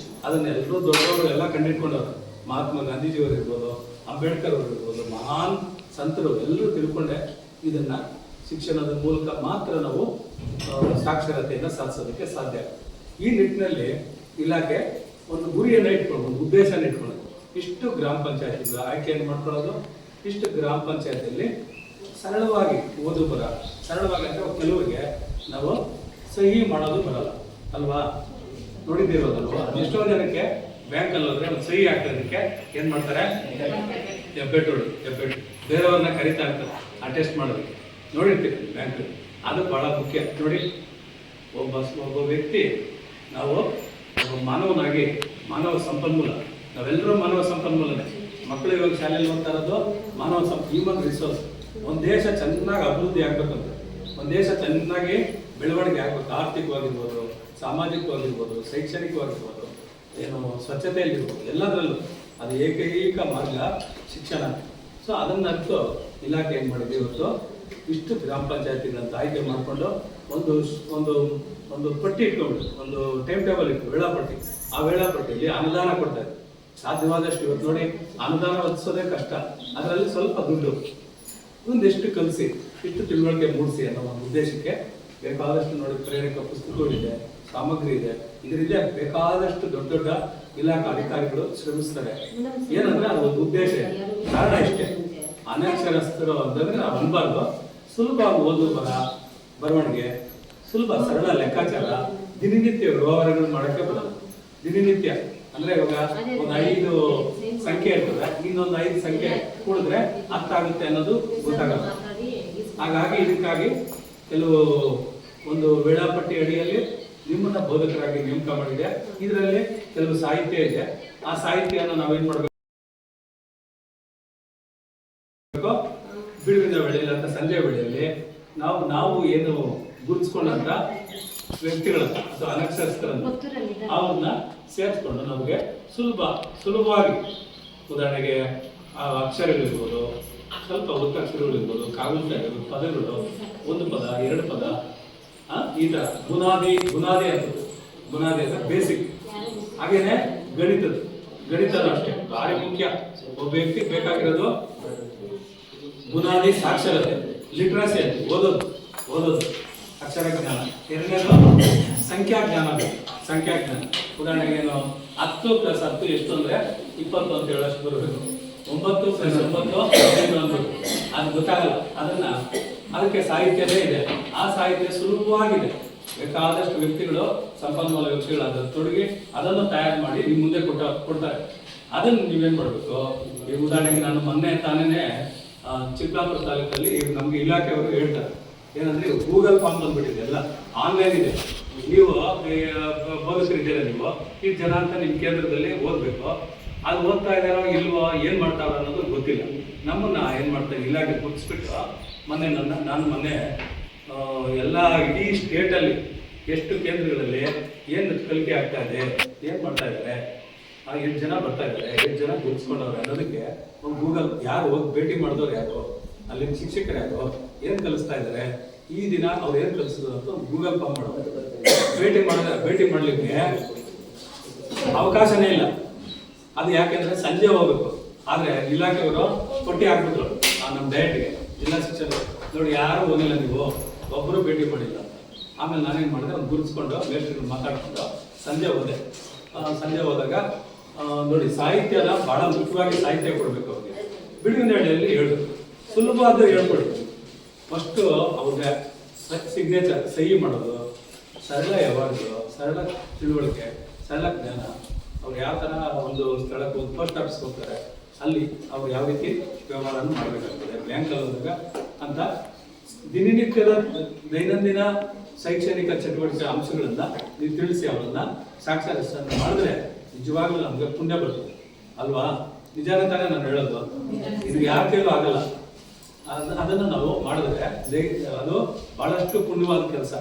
ಅದನ್ನ ಎಲ್ಲರೂ ದೊಡ್ಡವರು ಎಲ್ಲ ಕಂಡಿಟ್ಕೊಂಡವರು. ಮಹಾತ್ಮ ಗಾಂಧೀಜಿಯವರು ಇರ್ಬೋದು, ಅಂಬೇಡ್ಕರ್ ಅವರು ಇರ್ಬೋದು, ಮಹಾನ್ ಸಂತರು ಎಲ್ಲರೂ ತಿಳ್ಕೊಂಡೆ ಇದನ್ನ ಶಿಕ್ಷಣದ ಮೂಲಕ ಮಾತ್ರ ನಾವು ಸಾಕ್ಷರತೆಯನ್ನು ಸಾಧಿಸೋದಕ್ಕೆ ಸಾಧ್ಯ. ಈ ನಿಟ್ಟಿನಲ್ಲಿ ಇಲಾಖೆ ಒಂದು ಗುರಿಯನ್ನು ಇಟ್ಕೊಳ್ಳೋದು, ಒಂದು ಉದ್ದೇಶನ ಇಟ್ಕೊಳ್ಳೋದು. ಇಷ್ಟು ಗ್ರಾಮ ಪಂಚಾಯತಿಗಳ ಆಯ್ಕೆಯನ್ನು ಮಾಡ್ಕೊಳ್ಳೋದು, ಇಷ್ಟು ಗ್ರಾಮ ಪಂಚಾಯತಿಯಲ್ಲಿ ಸರಳವಾಗಿ ಓದು ಬರ, ಸರಳವಾಗಿ ಅಂದರೆ ಕೆಲವರಿಗೆ ನಾವು ಸಹಿ ಮಾಡೋದು ಬರಲ್ಲ ಅಲ್ವಾ, ನೋಡಿದ್ದೀರೋದಲ್ವ. ಎಷ್ಟೋ ಜನಕ್ಕೆ ಬ್ಯಾಂಕಲ್ಲಿ ಹೋದ್ರೆ ಒಂದು ಸಹಿ ಹಾಕೋದಕ್ಕೆ ಏನು ಮಾಡ್ತಾರೆ, ಹೆಬ್ಬೆಟ್ಟು ಬೇರೆಯವ್ರನ್ನ ಕರಿತಾ ಇರ್ತಾರೆ ಅಟೆಸ್ಟ್ ಮಾಡೋದಕ್ಕೆ. ನೋಡಿರ್ತೀವಿ ಬ್ಯಾಂಕಲ್ಲಿ. ಅದು ಭಾಳ ಮುಖ್ಯ. ನೋಡಿ, ಒಬ್ಬ ವ್ಯಕ್ತಿ, ನಾವು ಒಬ್ಬ ಮಾನವನಾಗಿ, ಮಾನವ ಸಂಪನ್ಮೂಲ, ನಾವೆಲ್ಲರೂ ಮಾನವ ಸಂಪನ್ಮೂಲನೇ. ಮಕ್ಕಳು ಇವಾಗ ಶಾಲೆಯಲ್ಲಿ ಓದ್ತಾ ಇರೋದು ಮಾನವ ಹ್ಯೂಮನ್ ರಿಸೋರ್ಸ್. ಒಂದು ದೇಶ ಚೆನ್ನಾಗಿ ಅಭಿವೃದ್ಧಿ ಆಗ್ಬೇಕಂತ, ಒಂದು ದೇಶ ಚೆನ್ನಾಗಿ ಬೆಳವಣಿಗೆ ಆಗ್ಬೇಕು, ಆರ್ಥಿಕವಾಗಿರ್ಬೋದು, ಸಾಮಾಜಿಕವಾಗಿರ್ಬೋದು, ಶೈಕ್ಷಣಿಕವಾಗಿರ್ಬೋದು, ಏನು ಸ್ವಚ್ಛತೆಯಲ್ಲಿರ್ಬೋದು, ಎಲ್ಲದರಲ್ಲೂ ಅದು ಏಕೈಕ ಮಾರ್ಗ ಶಿಕ್ಷಣ. ಸೊ ಅದನ್ನ ಅರ್ಥ ಇಲಾಖೆ ಏನು ಮಾಡಿದೆ, ಇವತ್ತು ಇಷ್ಟು ಗ್ರಾಮ ಪಂಚಾಯತಿಗಳಂತ ಆಯ್ಕೆ ಮಾಡಿಕೊಂಡು ಒಂದು ಒಂದು ಒಂದು ಪಟ್ಟಿ ಇಟ್ಕೊಂಡು, ಒಂದು ಟೈಮ್ ಟೇಬಲ್ ಇಟ್ಟು, ವೇಳಾಪಟ್ಟಿ, ಆ ವೇಳಾಪಟ್ಟಿಯಲ್ಲಿ ಅನುದಾನ ಕೊಡ್ತಾರೆ. ಸಾಧ್ಯವಾದಷ್ಟು ಇವತ್ತು ನೋಡಿ ಅನುದಾನ ಒದಿಸೋದೇ ಕಷ್ಟ, ಅದರಲ್ಲಿ ಸ್ವಲ್ಪ ದುಡ್ಡು ಒಂದಿಷ್ಟು ಕಲಿಸಿ, ಇಷ್ಟು ತಿಳುವಳಿಕೆ ಮೂಡಿಸಿ ಅನ್ನೋ ಒಂದು ಉದ್ದೇಶಕ್ಕೆ ಬೇಕಾದಷ್ಟು ನೋಡಿ ಪ್ರೇರಕ ಪುಸ್ತಕಗಳಿದೆ, ಸಾಮಗ್ರಿ ಇದೆ. ಇದರಿಂದ ಬೇಕಾದಷ್ಟು ದೊಡ್ಡ ದೊಡ್ಡ ಇಲಾಖಾ ಅಧಿಕಾರಿಗಳು ಶ್ರಮಿಸ್ತಾರೆ. ಏನಂದ್ರೆ ಅದು ಒಂದು ಉದ್ದೇಶ, ಕಾರಣ ಇಷ್ಟೇ, ಅನಕ್ಷರಸ್ಥರು ಅಂತಂದ್ರೆ ನಾವು ಅನ್ಬಾರ್ದು. ಸುಲಭವಾಗಿ ಓದು ಬರವಣಿಗೆ, ಸುಲಭ ಸರಳ ಲೆಕ್ಕಾಚಾರ, ದಿನನಿತ್ಯ ವ್ಯವಹಾರಗಳು ಮಾಡಕ್ಕೆ ಬರಲ್ಲ. ದಿನನಿತ್ಯ ಅಂದ್ರೆ ಇವಾಗ ಒಂದು 5 ಸಂಖ್ಯೆ ಇರ್ತದೆ, ಇನ್ನೊಂದು 5 ಸಂಖ್ಯೆ ಕೂಡಿದ್ರೆ ಅರ್ಥ ಆಗುತ್ತೆ ಅನ್ನೋದು ಗೊತ್ತಾಗಲ್ಲ. ಹಾಗಾಗಿ ಇದಕ್ಕಾಗಿ ಕೆಲವು ಒಂದು ವೇಳಾಪಟ್ಟಿ ಅಡಿಯಲ್ಲಿ ನಿಮ್ಮನ್ನ ಬೋಧಕರಾಗಿ ನೇಮಕ ಮಾಡಿದೆ. ಇದರಲ್ಲಿ ಕೆಲವು ಸಾಹಿತ್ಯ ಇದೆ, ಆ ಸಾಹಿತ್ಯನ ನಾವೇನ್ ಮಾಡ್ಬೇಕು, ಬಿಡುವಿನ ವೇಳೆಯಲ್ಲಿ ಅಂತ ಸಂಜೆ ವೇಳೆಯಲ್ಲಿ ನಾವು ಏನು ಗುರುತಿಸ್ಕೊಂಡಂತ ವ್ಯಕ್ತಿಗಳನ್ನ ಅಥವಾ ಅನಕ್ಷರಸ್ಥರನ್ನ ಅವ್ರನ್ನ ಸೇರಿಸ್ಕೊಂಡು ನಮಗೆ ಸುಲಭವಾಗಿ, ಉದಾಹರಣೆಗೆ ಆ ಅಕ್ಷರಗಳಿರ್ಬೋದು, ಸ್ವಲ್ಪ ಒತ್ತಕ್ಷರಗಳಿರ್ಬೋದು, ಕಾಗುಣಿತ ಪದಗಳು, ಒಂದು ಪದ, 2 ಪದ, ಈ ತರ ಬುನಾದಿ ಅಂತ ಬೇಸಿಕ್. ಹಾಗೇನೆ ಗಣಿತದ ಅಷ್ಟೇ ಭಾರಿ ಮುಖ್ಯ. ಒಬ್ಬ ವ್ಯಕ್ತಿ ಬೇಕಾಗಿರೋದು ಬುನಾದಿ ಸಾಕ್ಷರತೆ, ಲಿಟ್ರಸಿ ಅಂತ ಓದೋದು ಅಕ್ಷರ ಜ್ಞಾನ. ಎರಡನೇದು ಸಂಖ್ಯಾಜ್ಞಾನ. ಉದಾಹರಣೆಗೆ ಏನು 10 + 10 ಎಷ್ಟು ಅಂದ್ರೆ 20 ಅಂತ ಹೇಳೋಷ್ಟು ಬರಬೇಕು. 9 + 9 15 ಅದು ಗೊತ್ತಾಗಲ್ಲ. ಅದಕ್ಕೆ ಸಾಹಿತ್ಯದೇ ಇದೆ. ಆ ಸಾಹಿತ್ಯ ಸುಲಭವಾಗಿದೆ. ಬೇಕಾದಷ್ಟು ವ್ಯಕ್ತಿಗಳು, ಸಂಪನ್ಮೂಲ ವ್ಯಕ್ತಿಗಳು ಅದನ್ನು ತೊಡಗಿ ಅದನ್ನು ತಯಾರು ಮಾಡಿ ನಿಮ್ಮ ಮುಂದೆ ಕೊಡ್ತಾರೆ. ಅದನ್ನು ನೀವೇನ್ ಮಾಡ್ಬೇಕು, ಈ ಉದಾಹರಣೆಗೆ ನಾನು ಮೊನ್ನೆ ತಾನೇ ಚಿಕ್ಕಬಳ್ಳಾಪುರ ತಾಲೂಕಲ್ಲಿ ನಮ್ಗೆ ಇಲಾಖೆಯವರು ಹೇಳ್ತಾರೆ ಏನಂದ್ರೆ, ಗೂಗಲ್ ಫಾರ್ಮ್ ಬಂದ್ಬಿಟ್ಟಿದೆ, ಎಲ್ಲ ಆನ್ಲೈನ್ ಇದೆ. ನೀವು ಬೋಧಕರಿದ್ದೀರ, ನೀವು ಈ ಜನ ಅಂತ ನಿಮ್ಮ ಕೇಂದ್ರದಲ್ಲಿ ಓದ್ಬೇಕು. ಅದು ಓದ್ತಾ ಇದ್ದಾರೋ ಇಲ್ವೋ, ಏನ್ ಮಾಡ್ತಾರ ಅನ್ನೋದು ಗೊತ್ತಿಲ್ಲ. ನಮ್ಮನ್ನ ಏನ್ ಮಾಡ್ತಾರೆ ಇಲಾಖೆ ಗುರುತಿಸ್ಬಿಟ್ಟು ನಾನು ಮೊನ್ನೆ ಎಲ್ಲ ಇಡೀ ಸ್ಟೇಟಲ್ಲಿ ಎಷ್ಟು ಕೇಂದ್ರಗಳಲ್ಲಿ ಏನು ಕಲಿಕೆ ಆಗ್ತಾ ಇದೆ, ಏನ್ ಮಾಡ್ತಾ ಇದ್ದಾರೆ, 8 ಜನ ಬರ್ತಾ ಇದ್ದಾರೆ, 8 ಜನ ಗುರುತಿಸ್ಕೊಂಡವ್ರೆ ಅನ್ನೋದಕ್ಕೆ ಒಂದು ಗೂಗಲ್, ಯಾರು ಹೋಗಿ ಭೇಟಿ ಮಾಡಿದವ್ರು ಯಾರು, ಅಲ್ಲಿನ ಶಿಕ್ಷಕರು ಯಾರು, ಏನ್ ಕಲಿಸ್ತಾ ಇದ್ದಾರೆ, ಈ ದಿನ ಅವ್ರು ಏನ್ ಕಲಿಸಿದ್ರು ಅಂತ ಒಂದು ಗೂಗಲ್ ಫಾರ್ಮ್ ಮಾಡೋದು. ಭೇಟಿ ಮಾಡ್ಲಿಕ್ಕೆ ಅವಕಾಶನೇ ಇಲ್ಲ. ಅದು ಯಾಕೆಂದ್ರೆ ಸಂಜೆ ಹೋಗ್ಬೇಕು. ಆದ್ರೆ ಇಲಾಖೆಯವರು ಪಟ್ಟಿ ಹಾಕ್ಬಿಟ್ರು ನಮ್ಮ ಡಯಟ್ಗೆ, ಜಿಲ್ಲಾ ಶಿಕ್ಷಕರು ನೋಡಿ ಯಾರು ಹೋಗಿಲ್ಲ, ನೀವು ಒಬ್ಬರು ಭೇಟಿ ಮಾಡಿಲ್ಲ ಅಂತ. ಆಮೇಲೆ ನಾನೇನ್ ಮಾಡಿದೆ, ಒಂದು ಗುರುತಿಸ್ಕೊಂಡು ಮೇಷ್ಟ್ರಿಗೆ ಮಾತಾಡ್ಕೊಂಡು ಸಂಜೆ ಹೋದಾಗ ನೋಡಿ ಸಾಹಿತ್ಯನ ಬಹಳ ಮುಖ್ಯವಾಗಿ ಸಾಹಿತ್ಯ ಕೊಡ್ಬೇಕು ಅವ್ರಿಗೆ. ಬಿಡುವಿನ ವೇಳೆಯಲ್ಲಿ ಹೇಳಬೇಕು, ಸುಲಭವಾದ ಹೇಳ್ಕೊಡಿ. ಫಸ್ಟ್ ಅವ್ರಿಗೆ ಸಿಗ್ನೇಚರ್ ಸಹಿ ಮಾಡೋದು, ಸರಳ ವ್ಯವಹಾರಗಳು, ಸರಳ ತಿಳುವಳಿಕೆ, ಸರಳ ಜ್ಞಾನ. ಅವ್ರು ಯಾವ ತರ ಒಂದು ಸ್ಥಳಕ್ಕೆ ಪೋಸ್ಟ್ ಆಫೀಸ್ ಹೋಗ್ತಾರೆ, ಅಲ್ಲಿ ಅವ್ರು ಯಾವ ರೀತಿ ವ್ಯವಹಾರ ಮಾಡಬೇಕಾಗ್ತದೆ, ಬ್ಯಾಂಕಲ್ಲಿ ಹೋದಾಗ ಅಂತ ದಿನನಿತ್ಯದ ದೈನಂದಿನ ಶೈಕ್ಷಣಿಕ ಚಟುವಟಿಕೆ ಅಂಶಗಳನ್ನ ನೀವು ತಿಳಿಸಿ ಅವರನ್ನ ಸಾಕ್ಷರತೆ ಮಾಡಿದ್ರೆ ನಿಜವಾಗ್ಲೂ ನಮ್ಗೆ ಪುಣ್ಯ ಬರ್ತದೆ ಅಲ್ವಾ? ನಿಜಾನ ತಾನೇ ನಾನು ಹೇಳೋದು. ಇದು ಯಾರ ಕೈಲೂ ಆಗಲ್ಲ. ಅದನ್ನು ನಾವು ಮಾಡಿದ್ರೆ ಅದು ಬಹಳಷ್ಟು ಪುಣ್ಯವಾದ ಕೆಲಸ,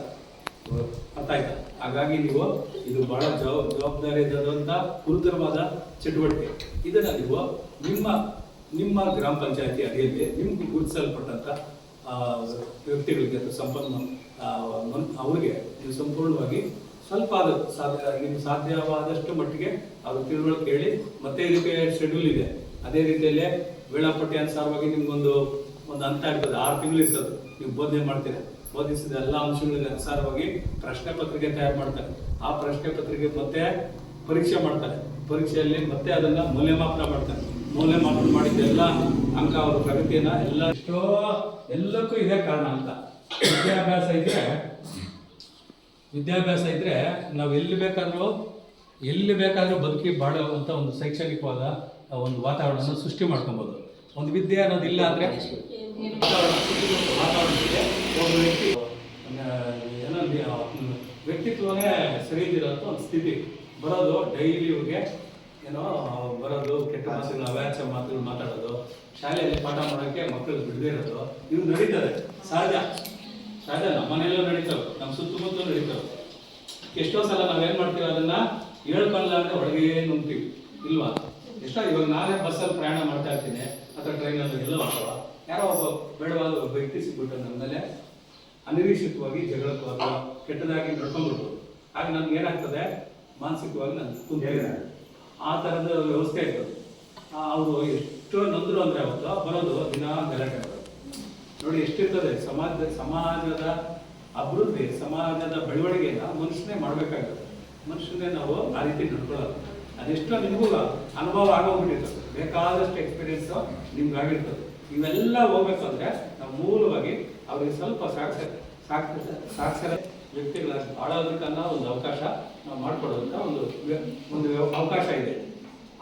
ಅರ್ಥ ಆಯ್ತಾ? ಹಾಗಾಗಿ ನೀವು ಇದು ಬಹಳ ಜವಾಬ್ದಾರಿಯಾದಂಥ ಗುರುತರವಾದ ಚಟುವಟಿಕೆ. ಇದನ್ನ ನೀವು ನಿಮ್ಮ ಗ್ರಾಮ ಪಂಚಾಯತಿ ಅಡಿಯಲ್ಲಿ ನಿಮ್ಗೆ ಗುರುತಿಸಲ್ಪಟ್ಟಂತ ವ್ಯಕ್ತಿಗಳಿಗೆ ಅಥವಾ ಸಂಪನ್ಮೂಲ ಅವರಿಗೆ ನೀವು ಸಂಪೂರ್ಣವಾಗಿ ಸ್ವಲ್ಪ ನಿಮ್ಗೆ ಸಾಧ್ಯವಾದಷ್ಟು ಮಟ್ಟಿಗೆ ಅವ್ರ ತಿಳುವಳಿಕೆ ಹೇಳಿ. ಮತ್ತೆ ಇದಕ್ಕೆ ಶೆಡ್ಯೂಲ್ ಇದೆ. ಅದೇ ರೀತಿಯಲ್ಲೇ ವೇಳಾಪಟ್ಟಿ ಅನುಸಾರವಾಗಿ ನಿಮ್ಗೊಂದು ಹಂತ ಇರ್ತದೆ, 6 ತಿಂಗಳು ಇರ್ತದೆ. ನೀವು ಬೋಧನೆ ಮಾಡ್ತೀರ, ಬೋಧಿಸಿದ ಎಲ್ಲ ಅಂಶಗಳಿಗೆ ಅನುಸಾರವಾಗಿ ಪ್ರಶ್ನೆ ಪತ್ರಿಕೆ ತಯಾರು ಮಾಡ್ತಾರೆ. ಆ ಪ್ರಶ್ನೆ ಪತ್ರಿಕೆ ಮತ್ತೆ ಪರೀಕ್ಷೆ ಮಾಡ್ತಾರೆ. ಪರೀಕ್ಷೆಯಲ್ಲಿ ಮತ್ತೆ ಅದನ್ನ ಮೌಲ್ಯಮಾಪನ ಮಾಡ್ತಾರೆ. ಮೌಲ್ಯಮಾಪನ ಮಾಡಿದ್ದೆಲ್ಲ ಅಂಕ ಅವರ ಪ್ರಗತಿಯನ್ನ ಎಲ್ಲಕ್ಕೂ ಇದೇ ಕಾರಣ ಅಂತ. ವಿದ್ಯಾಭ್ಯಾಸ ಇದ್ರೆ ನಾವು ಎಲ್ಲಿ ಬೇಕಾದ್ರೂ ಬದುಕಿ ಬಾಳುವಂತ ಒಂದು ಶೈಕ್ಷಣಿಕವಾದ ಒಂದು ವಾತಾವರಣವನ್ನು ಸೃಷ್ಟಿ ಮಾಡ್ಕೊಬೋದು. ಒಂದು ವಿದ್ಯೆ ಅನ್ನೋದಿಲ್ಲ ಅಂದ್ರೆ ಒಬ್ಬ ವ್ಯಕ್ತಿತ್ವನೇ ಸರಿ ಇದಿರೋಂಥ ಒಂದು ಸ್ಥಿತಿ ಬರೋದು ಡೈಲಿ ಇವ್ರಿಗೆ ಏನೋ ಬರೋದು, ಕೆಟ್ಟ ಮಾತುಗಳು, ಅವ್ಯಾಚ ಮಾತುಗಳು ಮಾತಾಡೋದು, ಶಾಲೆಯಲ್ಲಿ ಪಾಠ ಮಾಡೋಕ್ಕೆ ಮಕ್ಕಳು ಬಿಡದೇ ಇರೋದು, ಇವು ನಡೀತದೆ, ಸಹಜ. ನಮ್ಮ ಮನೆಯಲ್ಲೂ ನಡೀತವೆ, ನಮ್ಮ ಸುತ್ತಮುತ್ತಲೂ ನಡೀತವೆ. ಎಷ್ಟೋ ಸಲ ನಾವೇನ್ ಮಾಡ್ತೀವಿ, ಅದನ್ನ ಹೇಳ್ಕೊಳ್ಳಾದ್ರೆ ಒಳಗೆ ನುಂಗ್ತೀವಿ, ಇಲ್ವಾ? ಇವಾಗ ನಾನೇ ಬಸ್ಸಲ್ಲಿ ಪ್ರಯಾಣ ಮಾಡ್ತಾ ಇರ್ತೀನಿ ಅಥವಾ ಟ್ರೈನಲ್ಲಿ ಎಲ್ಲೋ ಅಥವಾ ಯಾರೋ ಒಬ್ಬ ಬೇಡವಾದ ಒಬ್ಬ ವ್ಯಕ್ತಿ ಸಿಗ್ಬಿಟ್ಟು ನನ್ನ ಮೇಲೆ ಅನಿರೀಕ್ಷಿತವಾಗಿ ಜಗಳಕ್ಕೂ ಅಥವಾ ಕೆಟ್ಟದಾಗಿ ನಡ್ಕೊಂಡ್ಬಿಡ್ಬೋದು. ಆಗ ನನ್ಗೆ ಏನಾಗ್ತದೆ, ಮಾನಸಿಕವಾಗಿ ನಾನು ಕುಂತಿದ್ದೇನೆ. ಆ ಥರದ ವ್ಯವಸ್ಥೆ ಇರ್ತದೆ. ಅವರು ಎಷ್ಟೋ ನೊಂದರು ಅಂದರೆ ಅವತ್ತು ಬರೋದು ದಿನ ಗಲಾಟೆ ಮಾಡೋದು. ನೋಡಿ ಎಷ್ಟಿರ್ತದೆ. ಸಮಾಜದ ಅಭಿವೃದ್ಧಿ, ಸಮಾಜದ ಬೆಳವಣಿಗೆನ ಮನುಷ್ಯನೇ ಮಾಡಬೇಕಾಗುತ್ತೆ. ಮನುಷ್ಯನೇ ನಾವು ಆ ರೀತಿ ನಡ್ಕೊಳ್ಳೋದು. ಅದೆಷ್ಟೋ ನಿಮಗೂ ಅನುಭವ ಆಗೋಗ್ಬಿಟ್ಟಿರ್ತದೆ, ಬೇಕಾದಷ್ಟು ಎಕ್ಸ್ಪೀರಿಯನ್ಸ್ ನಿಮ್ಗೆ ಆಗಿರ್ತದೆ. ಇವೆಲ್ಲ ಹೋಗ್ಬೇಕಂದ್ರೆ ನಾವು ಮೂಲವಾಗಿ ಅವ್ರಿಗೆ ಸ್ವಲ್ಪ ಸಾಕ್ಷರ ವ್ಯಕ್ತಿಗಳಾಗಿ ಬಾಳೋದಕ್ಕನ್ನ ಒಂದು ಅವಕಾಶ ನಾವು ಮಾಡಿಕೊಡೋದಕ್ಕೆ ಒಂದು ಅವಕಾಶ ಇದೆ.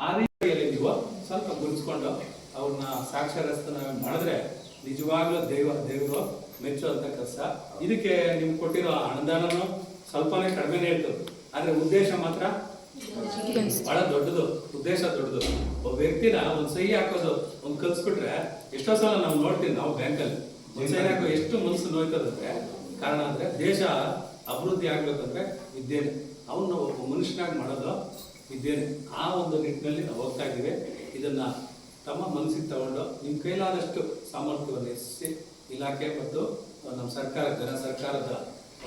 ಆ ರೀತಿಯಲ್ಲಿ ನೀವು ಸ್ವಲ್ಪ ಗುರುತಿಸ್ಕೊಂಡು ಅವ್ರನ್ನ ಸಾಕ್ಷರಸ್ಥನ ಮಾಡಿದ್ರೆ ನಿಜವಾಗ್ಲೂ ದೇವರು ಮೆಚ್ಚುವಂಥ ಕೆಲಸ. ಇದಕ್ಕೆ ನೀವು ಕೊಟ್ಟಿರೋ ಅನುದಾನನೂ ಸ್ವಲ್ಪನೇ ಕಡಿಮೆನೇ ಇರ್ತದೆ, ಆದರೆ ಉದ್ದೇಶ ಮಾತ್ರ ಬಹಳ ದೊಡ್ಡದು. ಉದ್ದೇಶ ದೊಡ್ಡದು. ಒಬ್ಬ ವ್ಯಕ್ತಿನ ಒಂದು ಸಹಿ ಹಾಕೋದು ಒಂದು ಕಲ್ಸ್ಬಿಟ್ರೆ ಎಷ್ಟೋ ಸಲ ನಾವು ನೋಡ್ತೀವಿ, ನಾವು ಬ್ಯಾಂಕಲ್ಲಿ ಒಂದು ಸಹಿ ಹಾಕೋ ಎಷ್ಟು ಮನಸ್ಸು ನೋಯ್ತದಂದ್ರೆ ಕಾರಣ ಅಂದ್ರೆ ದೇಶ ಅಭಿವೃದ್ಧಿ ಆಗ್ಬೇಕಂದ್ರೆ ವಿದ್ಯೆನೆ. ಅವನ್ನ ಒಬ್ಬ ಮನುಷ್ಯನಾಗಿ ಮಾಡೋದು ವಿದ್ಯೆನೆ. ಆ ಒಂದು ನಿಟ್ಟಿನಲ್ಲಿ ನಾವು ಹೋಗ್ತಾ ಇದ್ದೀವಿ. ಇದನ್ನ ತಮ್ಮ ಮನಸ್ಸಿಗೆ ತಗೊಂಡು ನಿಮ್ಮ ಕೈಲಾದಷ್ಟು ಸಾಮರ್ಥ್ಯವನ್ನು ಹೆಚ್ಚಿಸಿ ಇಲಾಖೆ ಮತ್ತು ನಮ್ಮ ಸರ್ಕಾರ, ಜನ ಸರ್ಕಾರದ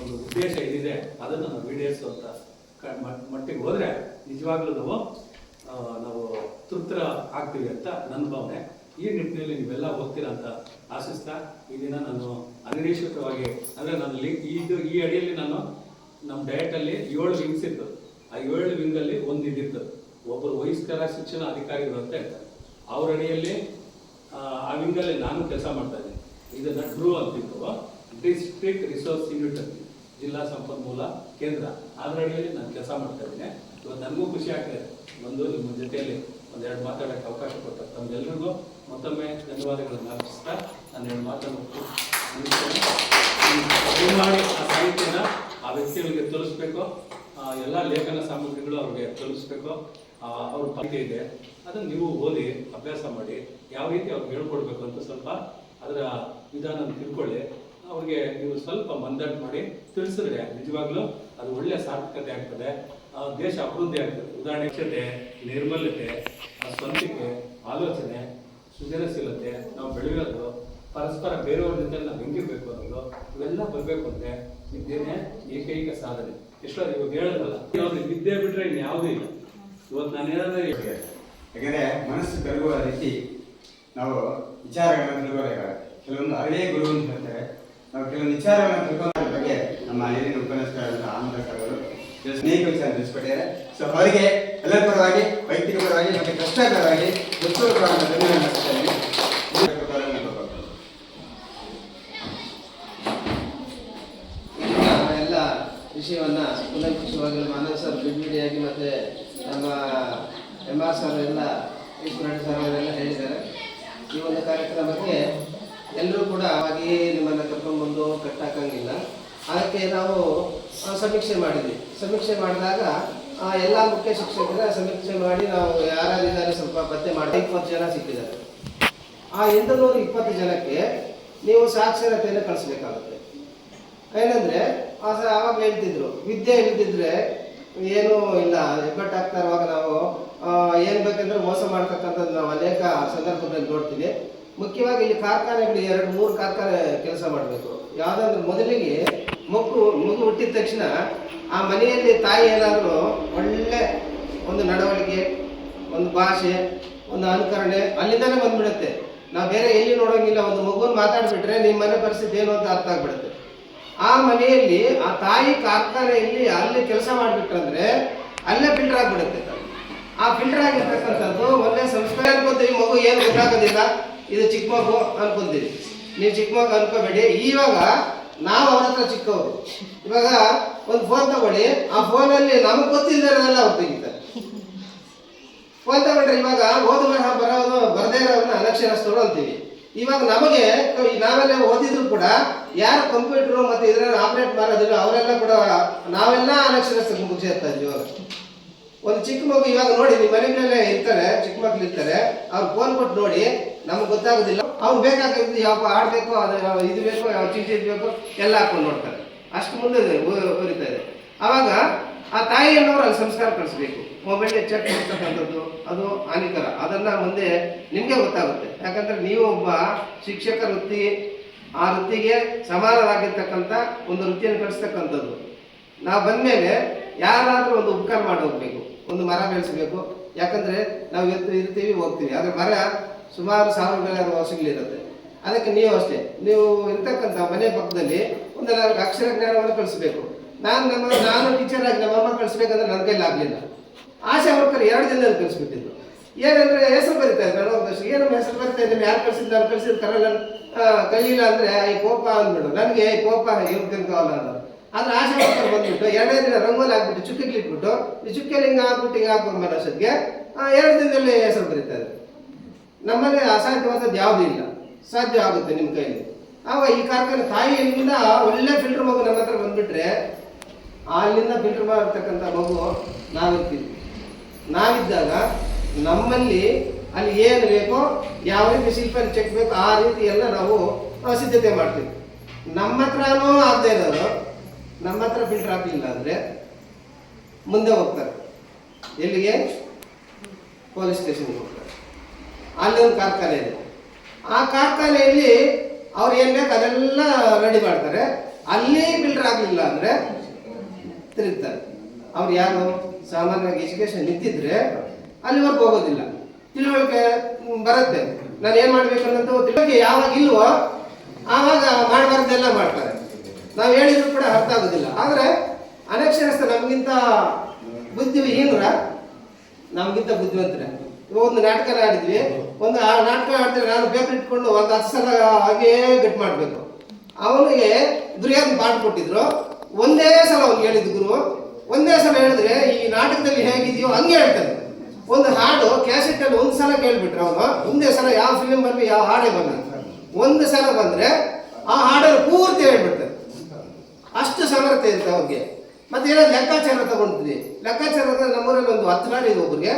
ಒಂದು ಉದ್ದೇಶ ಏನಿದೆ ಅದನ್ನು ನಾವು ಈಡೇರಿಸುವಂತ ಮಟ್ಟಿಗೆ ಹೋದ್ರೆ ನಿಜವಾಗ್ಲೂ ನಾವು ತೃಪ್ತರ ಆಗ್ತೀವಿ ಅಂತ ನನ್ನ ಭಾವನೆ. ಈ ನಿಟ್ಟಿನಲ್ಲಿ ನೀವೆಲ್ಲ ಹೋಗ್ತೀರಾ ಅಂತ ಆಶಿಸ್ತಾ ಈ ದಿನ ನಾನು ಅನಿರೀಕ್ಷಿತವಾಗಿ ಅಂದರೆ ನನ್ನ ಈ ಅಡಿಯಲ್ಲಿ ನಾನು ನಮ್ಮ ಡಯಟಲ್ಲಿ 7 ವಿಂಗ್ಸ್ ಇತ್ತು. ಆ 7 ವಿಂಗಲ್ಲಿ ಒಂದು ಇದಿತ್ತು, ಒಬ್ಬರು ವಯಸ್ಕರ ಶಿಕ್ಷಣ ಅಧಿಕಾರಿಗಳು ಅಂತ ಹೇಳ್ತಾರೆ. ಅವ್ರ ಅಡಿಯಲ್ಲಿ ಆ ವಿಂಗಲ್ಲಿ ನಾನು ಕೆಲಸ ಮಾಡ್ತಾ ಇದ್ದೀನಿ. ಇದನ್ನ ಡ್ರೂ ಅಂತಿತ್ತು, ಡಿಸ್ಟ್ರಿಕ್ಟ್ ರಿಸೋರ್ಸ್ ಯೂನಿಟ್ ಅಂತ, ಜಿಲ್ಲಾ ಸಂಪನ್ಮೂಲ ಕೇಂದ್ರ. ಅದರ ಅಡಿಯಲ್ಲಿ ನಾನು ಕೆಲಸ ಮಾಡ್ತಾ ಇದ್ದೀನಿ. ಇವತ್ತು ನನಗೂ ಖುಷಿ ಆಗ್ತದೆ ಬಂದು ನಿಮ್ಮ ಜೊತೆಯಲ್ಲಿ ಒಂದೆರಡು ಮಾತಾಡೋಕ್ಕೆ ಅವಕಾಶ ಕೊಡ್ತಾರೆ. ತಮ್ಗೆಲ್ರಿಗೂ ಮತ್ತೊಮ್ಮೆ ಧನ್ಯವಾದಗಳನ್ನು ಅರ್ಪಿಸ್ತಾ ನಾನು 2 ಮಾತನ್ನು ಮಾಡಿ ಆ ಸಾಹಿತ್ಯನ ಆ ವ್ಯಕ್ತಿಗಳಿಗೆ ತೋರಿಸ್ಬೇಕು. ಎಲ್ಲ ಲೇಖನ ಸಾಮಗ್ರಿಗಳು ಅವ್ರಿಗೆ ತಲುಪಿಸ್ಬೇಕು. ಅವ್ರ ಪದ್ಧತಿ ಇದೆ, ಅದನ್ನು ನೀವು ಓದಿ ಅಭ್ಯಾಸ ಮಾಡಿ ಯಾವ ರೀತಿ ಅವ್ರಿಗೆ ಹೇಳ್ಕೊಡ್ಬೇಕು ಅಂತ ಸ್ವಲ್ಪ ಅದರ ವಿಧಾನ ತಿಳ್ಕೊಳ್ಳಿ. ಅವ್ರಿಗೆ ನೀವು ಸ್ವಲ್ಪ ಮಂದಟ್ಟು ಮಾಡಿ ತಿಳಿಸಿದ್ರೆ ನಿಜವಾಗ್ಲೂ ಅದು ಒಳ್ಳೆಯ ಸಾರ್ಥಕತೆ ಆಗ್ತದೆ, ದೇಶ ಅಭಿವೃದ್ಧಿ ಆಗ್ತದೆ. ಉದಾಹರಣೆ ನೈರ್ಮಲ್ಯತೆ, ಸ್ವಂತಿಕೆ, ಆಲೋಚನೆ, ಸೃಜನಶೀಲತೆ, ನಾವು ಬೆಳೆಯೋದು, ಪರಸ್ಪರ ಬೇರೆಯವ್ರ ಜೊತೆ ನಾವು ಹೆಂಗಿರ್ಬೇಕು ಅನ್ನೋದು ಇವೆಲ್ಲ ಬರಬೇಕು ಅಂದರೆ ವಿದ್ಯೆನೇ ಏಕೈಕ ಸಾಧನೆ. ಎಷ್ಟೋ ಇವಾಗ ಹೇಳೋದಲ್ಲ, ವಿದ್ಯೆ ಬಿಟ್ಟರೆ ಇನ್ನು ಯಾವುದೂ ಇಲ್ಲ. ಇವತ್ತು ನಾನು ಏನಾದ್ರೆ ಯಾಕಂದರೆ ಮನಸ್ಸು ಕರಗುವ ರೀತಿ ನಾವು ವಿಚಾರಗಳನ್ನು ತಿಳ್ಕೋಬೇಕಾಗುತ್ತೆ. ಕೆಲವೊಂದು ಅರಿವೇ ಗುರು ಅಂತ ಹೇಳ್ತಾರೆ. ನಾವು ಕೆಲವೊಂದು ವಿಚಾರಗಳನ್ನು ತಿಳ್ಕೊಳ್ಳೋದ್ರ ಬಗ್ಗೆ ನಮ್ಮ ಹಿರಿಯ ಉಪನ್ಯಾಸಕರಾದಂಥ ಆನಂದ ಸರ್ ಅವರು ಅನೇಕ ವಿಚಾರ ತಿಳಿಸ್ಕೊಟ್ಟಿದ್ದಾರೆ. ಸೊ ಅವರಿಗೆ ಎಲ್ಲರ ಪರವಾಗಿ, ವೈಯಕ್ತಿಕ ಪರವಾಗಿ ಮತ್ತು ಕಷ್ಟದ ಪರವಾಗಿ ಎಲ್ಲ ವಿಷಯವನ್ನ ಕೂಲಂಕುಷವಾಗಿ ನಮ್ಮ ಆನಂದ್ ಸರ್ ಬಿಡಿಯಾಗಿ ಮತ್ತೆ ನಮ್ಮ MR ಸರ್ ಎಲ್ಲ ಈಶ್ವರ ಸರ್ ಅವರೆಲ್ಲ ಹೇಳಿದ್ದಾರೆ. ಈ ಒಂದು ಕಾರ್ಯಕ್ರಮಕ್ಕೆ ಎಲ್ಲರೂ ಕೂಡ ಹಾಗೆಯೇ ನಿಮ್ಮನ್ನು ಕರ್ಕೊಂಡ್ಬಂದು ಕಟ್ಟಾಕಂಗಿಲ್ಲ. ಅದಕ್ಕೆ ನಾವು ಸಮೀಕ್ಷೆ ಮಾಡಿದ್ವಿ. ಸಮೀಕ್ಷೆ ಮಾಡಿದಾಗ ಎಲ್ಲ ಮುಖ್ಯ ಶಿಕ್ಷಕರ ಸಮೀಕ್ಷೆ ಮಾಡಿ ನಾವು ಯಾರಿದ್ದಾರೆ ಸ್ವಲ್ಪ ಪತ್ತೆ ಮಾಡಿ 20 ಜನ ಸಿಕ್ಕಿದ್ದಾರೆ. ಆ 820 ಜನಕ್ಕೆ ನೀವು ಸಾಕ್ಷರತೆಯನ್ನು ಕಳಿಸ್ಬೇಕಾಗುತ್ತೆ. ಏನಂದ್ರೆ ಆವಾಗ ಹೇಳ್ತಿದ್ರು ವಿದ್ಯೆ ಇಲ್ದಿದ್ರೆ ಏನೂ ಇಲ್ಲ, ಹೆಬ್ಬಟ್ಟಾಗ್ತಾ ಇರುವಾಗ ನಾವು ಏನು ಬೇಕಂದ್ರೆ ಮೋಸ ಮಾಡ್ತಕ್ಕಂಥದ್ದು ನಾವು ಅನೇಕ ಸಂದರ್ಭದಲ್ಲಿ ನೋಡ್ತೀವಿ. ಮುಖ್ಯವಾಗಿ ಇಲ್ಲಿ ಕಾರ್ಖಾನೆಗಳು 2-3 ಕಾರ್ಖಾನೆ ಕೆಲಸ ಮಾಡಬೇಕು. ಯಾವುದಂದ್ರೆ ಮೊದಲಿಗೆ ಮಗು ಹುಟ್ಟಿದ ತಕ್ಷಣ ಆ ಮನೆಯಲ್ಲಿ ತಾಯಿ ಏನಾದರೂ ಒಳ್ಳೆ ಒಂದು ನಡವಳಿಕೆ, ಒಂದು ಭಾಷೆ, ಒಂದು ಅನುಕರಣೆ ಅಲ್ಲಿಂದಾನೇ ಬಂದ್ಬಿಡುತ್ತೆ. ನಾವು ಬೇರೆ ಎಲ್ಲಿ ನೋಡೋಂಗಿಲ್ಲ. ಒಂದು ಮಗುವನ್ನು ಮಾತಾಡ್ಬಿಟ್ರೆ ನಿಮ್ಮ ಮನೆ ಪರಿಸ್ಥಿತಿ ಏನು ಅಂತ ಅರ್ಥ ಆಗ್ಬಿಡುತ್ತೆ. ಆ ಮನೆಯಲ್ಲಿ ಆ ತಾಯಿ ಕಾರ್ಖಾನೆಯಲ್ಲಿ ಅಲ್ಲಿ ಕೆಲಸ ಮಾಡಿಬಿಟ್ರಂದ್ರೆ ಅಲ್ಲೇ ಫಿಲ್ಟರ್ ಆಗಿಬಿಡುತ್ತೆ. ಆ ಫಿಲ್ಟರ್ ಆಗಿರ್ತಕ್ಕಂಥದ್ದು ಒಳ್ಳೆ ಸಂಸ್ಕಾರ ಅನ್ಕೊಂತೀವಿ. ಮಗು ಏನು ಗೊತ್ತಾಗೋದಿಲ್ಲ, ಇದು ಚಿಕ್ಕ ಮಗು ಅನ್ಕೊಂತೀವಿ. ನೀವು ಚಿಕ್ಕ ಮಗು ಅನ್ಕೋಬೇಡಿ. ಇವಾಗ ನಾವು ಅವ್ರ ಹತ್ರ ಚಿಕ್ಕವರು. ಇವಾಗ ಒಂದು ಫೋನ್ ತಗೊಳ್ಳಿ, ಆ ಫೋನಲ್ಲಿ ನಮಗೆ ಗೊತ್ತಿಲ್ಲದೆಲ್ಲ ಅವ್ರು ತೆಗಿತಾರೆ. ಫೋನ್ ತಗೊಂಡ್ರೆ ಇವಾಗ ಓದು ಬರೋದು ಬರದೇ ಇರೋದನ್ನ ಅನಕ್ಷರಸ್ಥರು ಅಂತೀವಿ. ಇವಾಗ ನಮಗೆ ನಾವೆಲ್ಲ ಓದಿದ್ರು ಕೂಡ ಯಾರು ಕಂಪ್ಯೂಟರ್ ಮತ್ತೆ ಇದನ್ನ ಆಪರೇಟ್ ಮಾಡೋದಿಲ್ಲ ಅವರೆಲ್ಲ ಕೂಡ ನಾವೆಲ್ಲ ಅನಕ್ಷರಸ್ಥ ಗುಂಪಿಗೆ ಸೇರ್ತಾ ಇದ್ವಿ. ಇವಾಗ ಒಂದು ಚಿಕ್ಕ ಮಗು ಇವಾಗ ನೋಡಿ ನಿಮ್ಮ ಮನೆಗಳಲ್ಲೇ ಇರ್ತಾರೆ, ಚಿಕ್ಕ ಮಕ್ಳು ಇರ್ತಾರೆ, ಅವ್ರು ಫೋನ್ ಕೊಟ್ಟು ನೋಡಿ, ನಮ್ಗೆ ಗೊತ್ತಾಗೋದಿಲ್ಲ. ಅವ್ರು ಬೇಕಾಗಿದ್ದು ಯಾವ ಆಡಬೇಕು, ಅದು ಇದು ಬೇಕು, ಯಾವ ಚೀಟಿ ಇರಬೇಕು ಎಲ್ಲ ಹಾಕೊಂಡು ನೋಡ್ತಾರೆ. ಅಷ್ಟು ಮುಂದೆ ಬರೀತಾ ಇದೆ. ಆವಾಗ ಆ ತಾಯಿಯನ್ನವರು ಅಲ್ಲಿ ಸಂಸ್ಕಾರ ಕಳಿಸ್ಬೇಕು. ಮೊಬೈಲ್ ಚೆಕ್ ಮಾಡ್ತಕ್ಕಂಥದ್ದು ಅದು ಹಾನಿಕರ. ಅದನ್ನು ಮುಂದೆ ನಿಮಗೆ ಗೊತ್ತಾಗುತ್ತೆ. ಯಾಕಂದರೆ ನೀವು ಒಬ್ಬ ಶಿಕ್ಷಕ ವೃತ್ತಿ, ಆ ವೃತ್ತಿಗೆ ಸಮಾನವಾಗಿರ್ತಕ್ಕಂಥ ಒಂದು ವೃತ್ತಿಯನ್ನು ಕಳಿಸ್ತಕ್ಕಂಥದ್ದು. ನಾವು ಬಂದಮೇಲೆ ಯಾರಾದರೂ ಒಂದು ಉಪಕಾರ ಮಾಡಿ ಹೋಗ್ಬೇಕು, ಒಂದು ಮರ ಬೆಳೆಸಬೇಕು. ಯಾಕಂದರೆ ನಾವು ಇವತ್ತು ಇರ್ತೀವಿ ಹೋಗ್ತೀವಿ, ಆದರೆ ಮರ ಸುಮಾರು 1000 ವರ್ಷಗಳಿರುತ್ತೆ. ಅದಕ್ಕೆ ನೀವು ಅಷ್ಟೇ, ನೀವು ಇರ್ತಕ್ಕಂಥ ಮನೆ ಪಕ್ಕದಲ್ಲಿ ಒಂದು 4 ಅಕ್ಷರ ಜ್ಞಾನವನ್ನು ಕಳಿಸ್ಬೇಕು. ನಾನು ಟೀಚರ್ ಆಗಿ ನಮ್ಮಮ್ಮ ಕಳಿಸ್ಬೇಕಂದ್ರೆ ನನ್ನ ಕೈಲಿ ಆಗಲಿಲ್ಲ. ಆಶಾ ವರ್ಕರ್ 2 ದಿನದಲ್ಲಿ ಕಳಿಸ್ಬಿಟ್ಟಿದ್ರು. ಏನಂದರೆ ಹೆಸರು ಬರೀತಾ ಇದ್ರು, ಏನಮ್ಮ ಹೆಸರು ಬರೀತಾ ಇದ್ದೀನಿ, ಯಾರು ಕಳಿಸಿದ್ದು, ನಾನು ಕಳಿಸಿದ ಕರಲ್ಲ ಕಲಿಯಿಲ್ಲ ಅಂದರೆ ಈ ಪೋಪ ಅಂದ್ಬಿಡು, ನನಗೆ ಈ ಪೋಪ ಇವ್ರು ತಿನ್ಕೋಲ್ಲ ಅನ್ನೋದು. ಆದ್ರೆ ಆಶಾ ವರ್ಕರ್ ಬಂದ್ಬಿಟ್ಟು 2ನೇ ದಿನ ರಂಗೋಲಿ ಹಾಕ್ಬಿಟ್ಟು ಚುಕ್ಕಿಗೆ ಇಟ್ಬಿಟ್ಟು ಈ ಚುಕ್ಕಿಯಲ್ಲಿ ಹಿಂಗೆ ಹಾಕ್ಬಿಟ್ಟು ಹಿಂಗೆ ಹಾಕೋ ಮನಸ್ಸಿಗೆ 2 ದಿನದಲ್ಲಿ ಹೆಸರು ಬರೀತಾ ಇದ್ದಾರೆ. ನಮ್ಮಲ್ಲಿ ಅಸಾಧ್ಯವಾದದ್ದು ಯಾವುದೂ ಇಲ್ಲ, ಸಾಧ್ಯ ಆಗುತ್ತೆ ನಿಮ್ಮ ಕೈಯಲ್ಲಿ. ಆವಾಗ ಈ ಕಾರ್ಖಾನೆ ತಾಯಿಯಿಂದ ಒಳ್ಳೆ ಫಿಲ್ಟರ್ ಮಗು ನಮ್ಮ ಹತ್ರ ಬಂದ್ಬಿಟ್ರೆ ಅಲ್ಲಿಂದ ಫಿಲ್ಟರ್ ಮಾಡಿರ್ತಕ್ಕಂಥ ಮಗು ನಾವಿರ್ತೀವಿ. ನಾವಿದ್ದಾಗ ನಮ್ಮಲ್ಲಿ ಅಲ್ಲಿ ಏನು ಬೇಕೋ, ಯಾವ ರೀತಿ ಶಿಲ್ಪ ಚೆಕ್ ಬೇಕೋ ಆ ರೀತಿ ಎಲ್ಲ ನಾವು ಸಿದ್ಧತೆ ಮಾಡ್ತೀವಿ. ನಮ್ಮ ಹತ್ರನೂ ಆಗದೆ ಇರೋದು, ನಮ್ಮ ಹತ್ರ ಫಿಲ್ಟರ್ ಹಾಕಲಿಲ್ಲ ಅಂದರೆ ಮುಂದೆ ಹೋಗ್ತಾರೆ. ಎಲ್ಲಿಗೆ? ಪೊಲೀಸ್ ಸ್ಟೇಷನ್ಗೆ ಹೋಗ್ತಾರೆ. ಅಲ್ಲಿ ಒಂದು ಕಾರ್ಖಾನೆ ಇದೆ. ಆ ಕಾರ್ಖಾನೆಯಲ್ಲಿ ಅವ್ರು ಏನು ಬೇಕು ಅದೆಲ್ಲ ರೆಡಿ ಮಾಡ್ತಾರೆ. ಅಲ್ಲಿ ಫಿಲ್ಟರ್ ಆಗಲಿಲ್ಲ ಅಂದರೆ ತಿರುಗ್ತಾರೆ. ಅವ್ರು ಯಾರು ಸಾಮಾನ್ಯವಾಗಿ ಎಜುಕೇಶನ್ ನಿಂತಿದ್ರೆ ಅಲ್ಲಿವರೆಗೂ ಹೋಗೋದಿಲ್ಲ. ತಿಳುವಳಿಕೆ ಬರುತ್ತೆ, ನಾನು ಏನು ಮಾಡಬೇಕು ಅನ್ನೋದು ತಿಳುವಳಿಕೆ ಯಾವಾಗ ಇಲ್ವೋ ಆವಾಗ ಮಾಡಬಾರ್ದೆಲ್ಲ ಮಾಡ್ತಾರೆ. ನಾವು ಹೇಳಿದ್ರು ಕೂಡ ಅರ್ಥ ಆಗೋದಿಲ್ಲ. ಆದರೆ ಅನಕ್ಷರಸ್ಥ ನಮಗಿಂತ ಬುದ್ಧಿಹೀನರ, ನಮಗಿಂತ ಬುದ್ಧಿವಂತರೆ. ಒಂದು ನಾಟಕ ಆಡಿದ್ವಿ, ಒಂದು ಆ ನಾಟಕ ಆಡಿದ್ರೆ ನಾನು ಪೇಪರ್ ಇಟ್ಕೊಂಡು ಒಂದು 10 ಸಲ ಹಾಗೇ ಗಟ್ ಮಾಡಬೇಕು. ಅವನಿಗೆ ದುರ್ಯೋಧನ ಪಾಠ ಕೊಟ್ಟಿದ್ರು, ಒಂದೇ ಸಲ ಅವ್ನಿಗೆ ಹೇಳಿದ್ದು ಗುರು, ಒಂದೇ ಸಲ ಹೇಳಿದ್ರೆ ಈ ನಾಟಕದಲ್ಲಿ ಹೇಗಿದೆಯೋ ಹಂಗೆ ಹೇಳ್ತಾನೆ. ಒಂದು ಹಾಡು ಕ್ಯಾಸೆಟಲ್ಲಿ ಒಂದು ಸಲ ಕೇಳ್ಬಿಟ್ರೆ ಅವನು ಒಂದೇ ಸಲ ಯಾವ ಫಿಲಿಮ್ ಬರಲಿ, ಯಾವ ಹಾಡೇ ಬರಲಿ, ಒಂದು ಸಲ ಬಂದರೆ ಆ ಹಾಡನ್ನು ಪೂರ್ತಿ ಹೇಳ್ಬಿಡ್ತಾರೆ. ಅಷ್ಟು ಸಮರ್ಥೆ ಇರುತ್ತೆ ಅವ್ರಿಗೆ. ಮತ್ತೆ ಏನಾದ್ರು ಲೆಕ್ಕಾಚಾರ ತಗೊಂಡಿದ್ವಿ. ಲೆಕ್ಕಾಚಾರ ನಮ್ಮೂರಲ್ಲಿ ಒಂದು 10 ನಾಡು ಇದೆ ಒಬ್ಬರಿಗೆ.